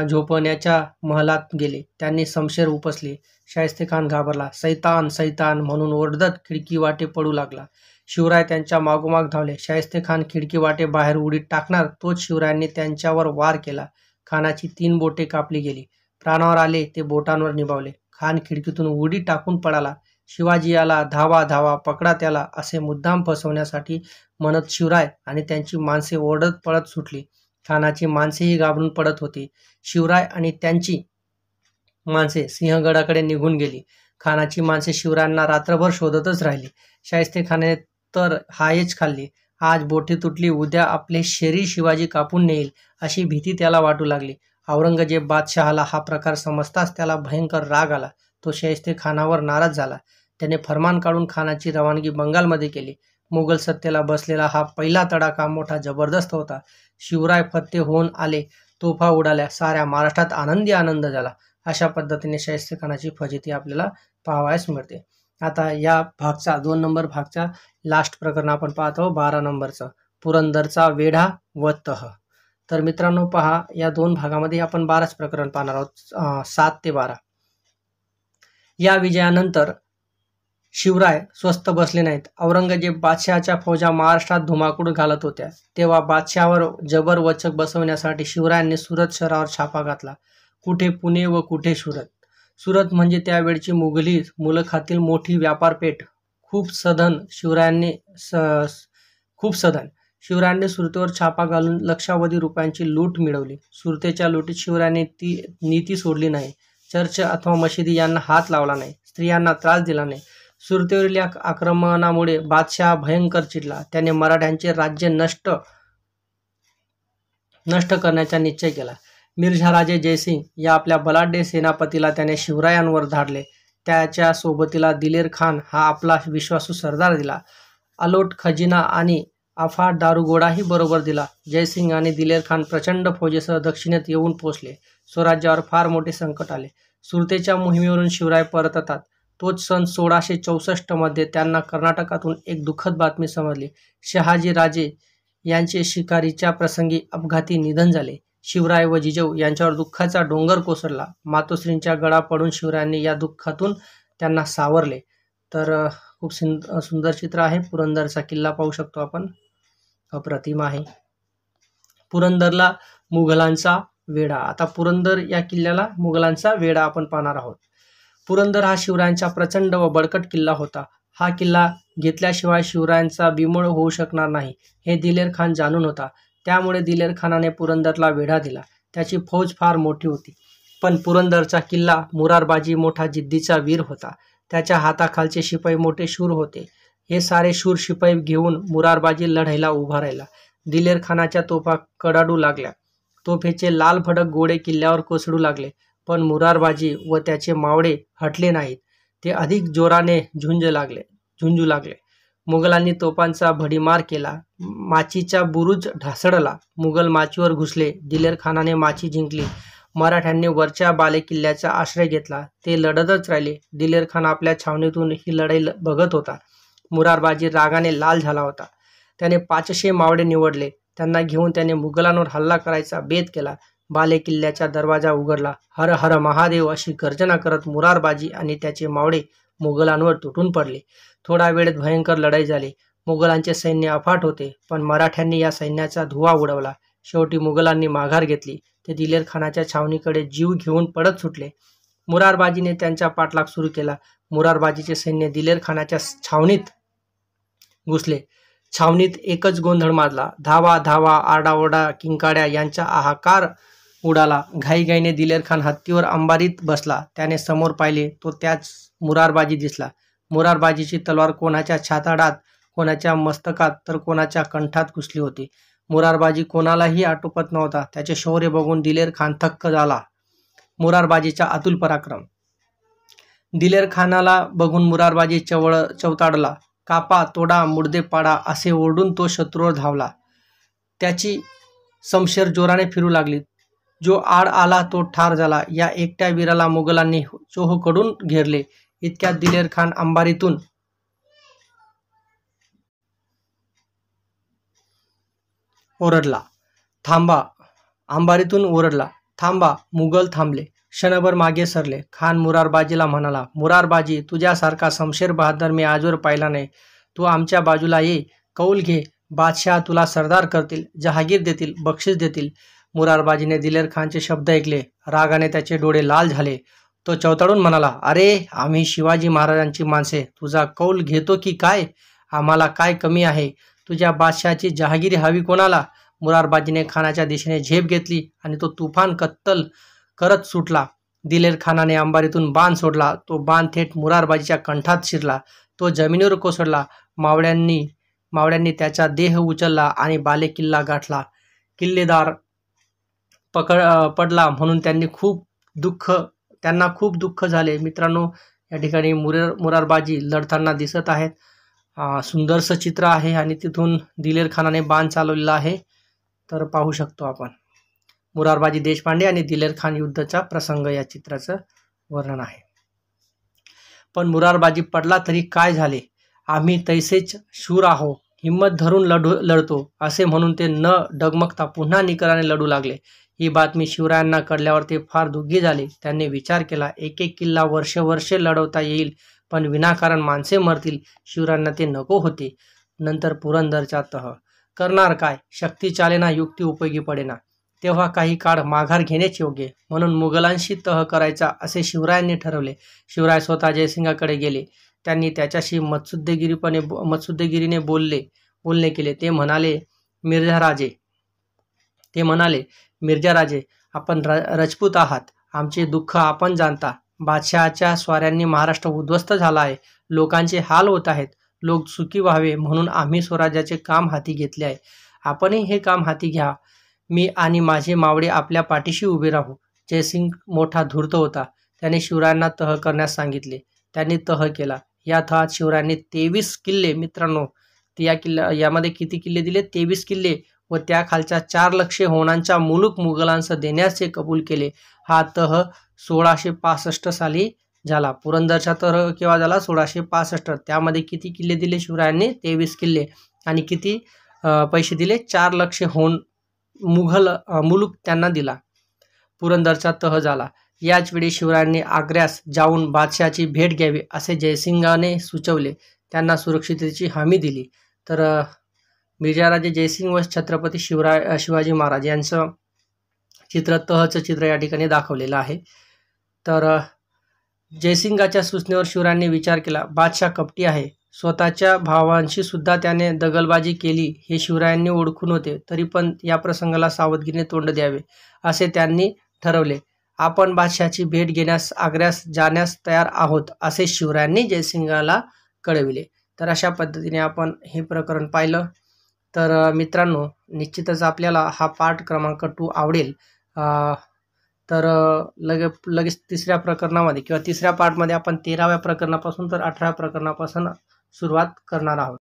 झोपण्याच्या महालात गेले. त्यांनी शमशेर उपसले. शाहिस्तेखान घाबरला. सैतान सैतान म्हणून ओरडत खिडकी वाटे पडू लागला. शिवराय त्यांच्या मागोमाग धावले. शाहिस्तेखान खिडकी वाटे बाहेर उडी टाकणार तोच शिवरायांनी त्यांच्यावर वार केला. खानाची 3 बोटे कापली गेली. प्राणावर आले ते बोटांवर निभावले. खान खिडकीतून उडी टाकून पळाला. शिवाजी आला, धावा धावा, पकडा त्याला असे मुद्दाम फसवण्यासाठी म्हणत शिवराय आणि त्यांची माणसे ओरडत पळत सुटली. खानाची माणसेही घाबरून पडत होती. शिवराय आणि त्यांची माणसे सिंहगडाकडे निघून गेली. खानाची माणसे शिवरायांना रात्रभर शोधतच राहिली. शाहिस्तेखानाने तर हायच खाल्ली. आज बोटे तुटली, उद्या आपले शरीर शिवाजी कापून नेईल अशी भीती त्याला वाटू लागली. औरंगजेब बादशहाला हा प्रकार समजताच त्याला भयंकर राग आला. तो शाहिस्तेखानावर नाराज झाला. त्याने फरमान काढून खानाची रवानगी बंगालमध्ये केली. मुघल सत्तेला बसलेला हा पहिला तडाखा मोठा जबरदस्त होता. शिवराय फत्ते होऊन आले. तोफा उडाल्या. साऱ्या महाराष्ट्रात आनंदी आनंद झाला. अशा पद्धतीने शाहिस्तेखानाची फजिती आपल्याला पाहावयास मिळते. आता या भागचा 2 नंबर भागचा लास्ट प्रकरण आपण पाहतो. 12 नंबरचं पुरंदरचा वेढा व तह. तर मित्रांनो पहा, या 2 भागामध्ये आपण 12च प्रकरण पाहणार आहोत, 7 ते 12. या विजयानंतर शिवराय स्वस्थ बसले नाहीत. औरंगजेब बादशहाच्या फौजा महाराष्ट्रात धुमाकूळ घालत होत्या. तेव्हा बादशहावर जबर वचक बसवण्यासाठी शिवरायांनी सुरत शहरावर छापा घातला. कुठे पुणे व कुठे सुरत. सुरत म्हणजे त्यावेळची मुघली मुलखातील मोठी व्यापारपेठ. खूप सधन शिवरायांनी सुरतेवर छापा घालून लक्षावधी रुपयांची लूट मिळवली. सुरतेच्या लुटीत शिवरायांनी ती नीती सोडली नाही. चर्च अथवा मशिदी यांना हात लावला नाही. स्त्रियांना त्रास दिला नाही. सुरतेवरील या आक्रमणामुळे बादशाह भयंकर चिडला. त्याने मराठ्यांचे राज्य नष्ट करण्याचा निश्चय केला. मिर्झा राजे जयसिंग या आपल्या बलाढ्य सेनापतीला त्याने शिवरायांवर धाडले. त्याच्या सोबतीला दिलेर खान हा आपला विश्वासू सरदार दिला. अलोट खजिना आणि अफाट दारुगोळाही बरोबर दिला. जयसिंग आणि दिलेर खान प्रचंड फौजेसह दक्षिणेत येऊन पोचले. स्वराज्यावर फार मोठे संकट आले. सुरतेच्या मोहिमेवरून शिवराय परततात तोच सन 1664 मध्ये त्यांना कर्नाटकातून एक दुःखद बातमी समजली. शहाजी राजे यांचे शिकारीच्या प्रसंगी अपघाती निधन झाले. शिवराय व जिजाऊ यांच्यावर दुःखाचा डोंगर कोसळला. मातोश्रींच्या गळा पडून शिवरायांनी या दुःखातून त्यांना सावरले. तर खूप सुंदर चित्र आहे. पुरंदरचा किल्ला पाहू शकतो आपण, अप्रतिम आहे. पुरंदरला मुघलांचा वेढा. आता पुरंदर या किल्ल्याला मुघलांचा वेढा आपण पाहणार आहोत. पुरंदर हा शिवरायांचा प्रचंड व बळकट किल्ला होता. हा किल्ला घेतल्याशिवाय शिवरायांचा बिमोड होऊ शकणार नाही हे दिलेर खान जाणून होता. त्यामुळे दिलेर खानाने पुरंदरला वेढा दिला. त्याची फौज फार मोठी होती, पण पुरंदरचा किल्ला मुरारबाजी मोठा जिद्दीचा वीर होता. त्याच्या हाताखालचे शिपाई मोठे शूर होते. हे सारे शूर शिपाई घेऊन मुरारबाजी लढाईला उभा राहिला. दिलेर खानाच्या तोफा कडाडू लागल्या. तोफेचे लाल भडक गोळे किल्ल्यावर कोसळू लागले, पण मुरारबाजी व त्याचे मावळे हटले नाहीत. ते अधिक जोराने झुंजू लागले. मुघलांनी तोफांचा भडीमार केला. माचीचा बुरुज ढासळला. मुघल माचीवर घुसले. दिलेर खानाने माची जिंकली. मराठ्यांनी वरच्या बालेकिल्ल्याचा आश्रय घेतला. ते लढतच राहिले. दिलेर खान आपल्या छावणीतून ही लढाई बघत होता. मुरारबाजी रागाने लाल झाला होता. त्याने 500 मावळे निवडले. त्यांना घेऊन त्याने मुघलांवर हल्ला करायचा बेत केला. बालेकिल्ल्याचा दरवाजा उघडला. हर हर महादेव अशी गर्जना करत मुरारबाजी आणि त्याचे मावळे मुघलांवर तुटून पडले. थोडा वेळेत भयंकर लढाई झाली. मुघलांचे सैन्य अफाट होते, पण मराठ्यांनी या सैन्याचा धुव्वा उडवला. शेवटी मुघलांनी माघार घेतली. ते दिलेर खानाच्या छावणीकडे जीव घेऊन पळत सुटले. मुरारबाजीने त्यांचा पाठलाग सुरू केला. मुरारबाजीचे सैन्य दिलेर खानाच्या छावणीत घुसले. छावणीत एकच गोंधळ माजला. धावा धावा, आरडाओरडा, किंकाळ्या यांचा हाहाकार उडाला. घाईघाईने दिलेर खान हत्तीवर अंबारीत बसला. त्याने समोर पाहिले तो त्याच मुरारबाजी दिसला. मुरारबाजीची तलवार कोणाच्या छाताडात, कोणाच्या मस्तकात तर कोणाच्या कंठात घुसली होती. मुरारबाजी कोणालाही आटोपत नव्हता. त्याचे शौर्य बघून दिलेर खान थक्क झाला. मुरारबाजीचा अतुल पराक्रम. दिलेर खानाला बघून मुरारबाजी चवताळला. कापा, तोडा, मुडदे पाडा असे ओरडून तो शत्रूवर धावला. त्याची शमशेर जोराने फिरू लागली. जो आड आला तो ठार झाला. या एकट्या वीराला मुघलांनी चोहोकडून घेरले. इतक्यात दिलेर खान अंबारीतून ओरडला, थांबा. अंबारीतून ओरडला, थांबा. मुघल थांबले. क्षणभर मागे सरले. खान मुरारबाजीला म्हणाला, मुरारबाजी, तुझ्यासारखा शमशेर बहादर मी आजवर पाहिला नाही. तू आमच्या बाजूला ये, कौल घे. बादशाह तुला सरदार करतील, जहागीर देतील, बक्षीस देतील. मुरारबाजीने दिलेर खानचे शब्द ऐकले. रागाने त्याचे डोळे लाल झाले. तो चवताळून म्हणाला, अरे, आम्ही शिवाजी महाराजांची माणसे. तुझा कौल घेतो की काय? आम्हाला काय कमी आहे? तुझ्या बादशाहची जहागिरी हवी कोणाला? मुरारबाजीने खानाच्या दिशेने झेप घेतली आणि तो तुफान कत्तल करत सुटला. दिलेर खानाने अंबारीतून बाण सोडला. तो बाण थेट मुरारबाजीच्या कंठात शिरला. तो जमिनीवर कोसळला. मावळ्यांनी त्याचा देह उचलला आणि बालेकिल्ला गाठला. किल्लेदार पडला म्हणून त्यांना खूप दुःख झाले. मित्रांनो, या ठिकाणी मुरारबाजी लढताना दिसत आहेत. सुंदरसं चित्र आहे आणि तिथून दिलेर खानाने बाण चालवलेला आहे. तर पाहू शकतो आपण मुरारबाजी देशपांडे आणि दिलेर खान युद्धाचा प्रसंग या चित्राचं वर्णन आहे. पण मुरारबाजी पडला तरी काय झाले? आम्ही तैसेच शूर आहो, हिम्मत धरून लढतो असे म्हणून ते न डगमगता पुन्हा निकराने लढू लागले. ही बातमी शिवरायांना कळल्यावर ते फार दुःखी झाले. त्यांनी विचार केला, एक किल्ला वर्षे लढवता येईल, पण विनाकारण माणसे मरतील. शिवरायांना ते नको होते. नंतर पुरंदरचा तह. करणार काय? शक्ती चालेना, युक्ती उपयोगी पडेना. तेव्हा काही काळ माघार घेणेच योग्य, म्हणून मुघलांशी तह करायचा असे शिवरायांनी ठरवले. शिवराय स्वतः जयसिंगाकडे गेले. त्यांनी त्याच्याशी मत्सुद्देगिरीने बोलणे केले. ते म्हणाले, मिर्झा राजे, आपण राजपूत आहात. आमचे दुःख आपण जाणता. बादशहाच्या स्वाऱ्यांनी महाराष्ट्र उद्ध्वस्त झाला आहे. लोकांचे हाल होत आहेत. लोक सुखी व्हावे म्हणून आम्ही स्वराज्याचे काम हाती घेतले आहे. आपणही हे काम हाती घ्या. मी आणि माझे मावळे आपल्या पाठीशी उभे राहू. जयसिंग मोठा धूर्त होता. त्याने शिवरायांना तह करण्यास सांगितले. त्यांनी तह केला. या तहात शिवरायांनी 23 किल्ले, मित्रांनो, यामध्ये किती किल्ले दिले? 23 किल्ले व त्याखालच्या 4 लक्ष होणांचा मुलूक मुघलांस देण्याचे कबूल केले. हा तह 1665 साली झाला. पुरंदरचा तह केव्हा झाला? 1665. त्यामध्ये किती किल्ले दिले शिवरायांनी? 23 किल्ले. आणि किती पैसे दिले? 4 लक्ष होण मुलूक त्यांना दिला. पुरंदरचा तह झाला. याच वेळी शिवरायांनी आग्र्यास जाऊन बादशहाची भेट घ्यावी असे जयसिंगाने सुचवले. त्यांना सुरक्षिततेची हमी दिली. तर मिर्झाराजे जयसिंग व छत्रपती शिवाजी महाराज यांचं तहचं चित्र या ठिकाणी दाखवलेलं आहे. तर जयसिंगाच्या सूचनेवर शिवरायांनी विचार केला. बादशाह कपटी आहे. स्वतःच्या भावांशी सुद्धा त्याने दगलबाजी केली हे शिवरायांनी ओळखून होते. तरी पण या प्रसंगाला सावधगिरीने तोंड द्यावे असे त्यांनी ठरवले. आपण बादशहाची भेट घेण्यास आग्र्यास जाण्यास तयार आहोत असे शिवरायांनी जयसिंगाला कळविले. तर अशा पद्धतीने आपण हे प्रकरण पाहिलं. तर मित्रांनो, निश्चितच आपल्याला हा पाठ क्रमांक 2 आवडेल. तर लगेच तिसऱ्या प्रकरणामध्ये किंवा तिसऱ्या पार्टमध्ये आपण 13व्या प्रकरणापासून तर 18व्या प्रकरणापासून सुरुवात करणार आहोत.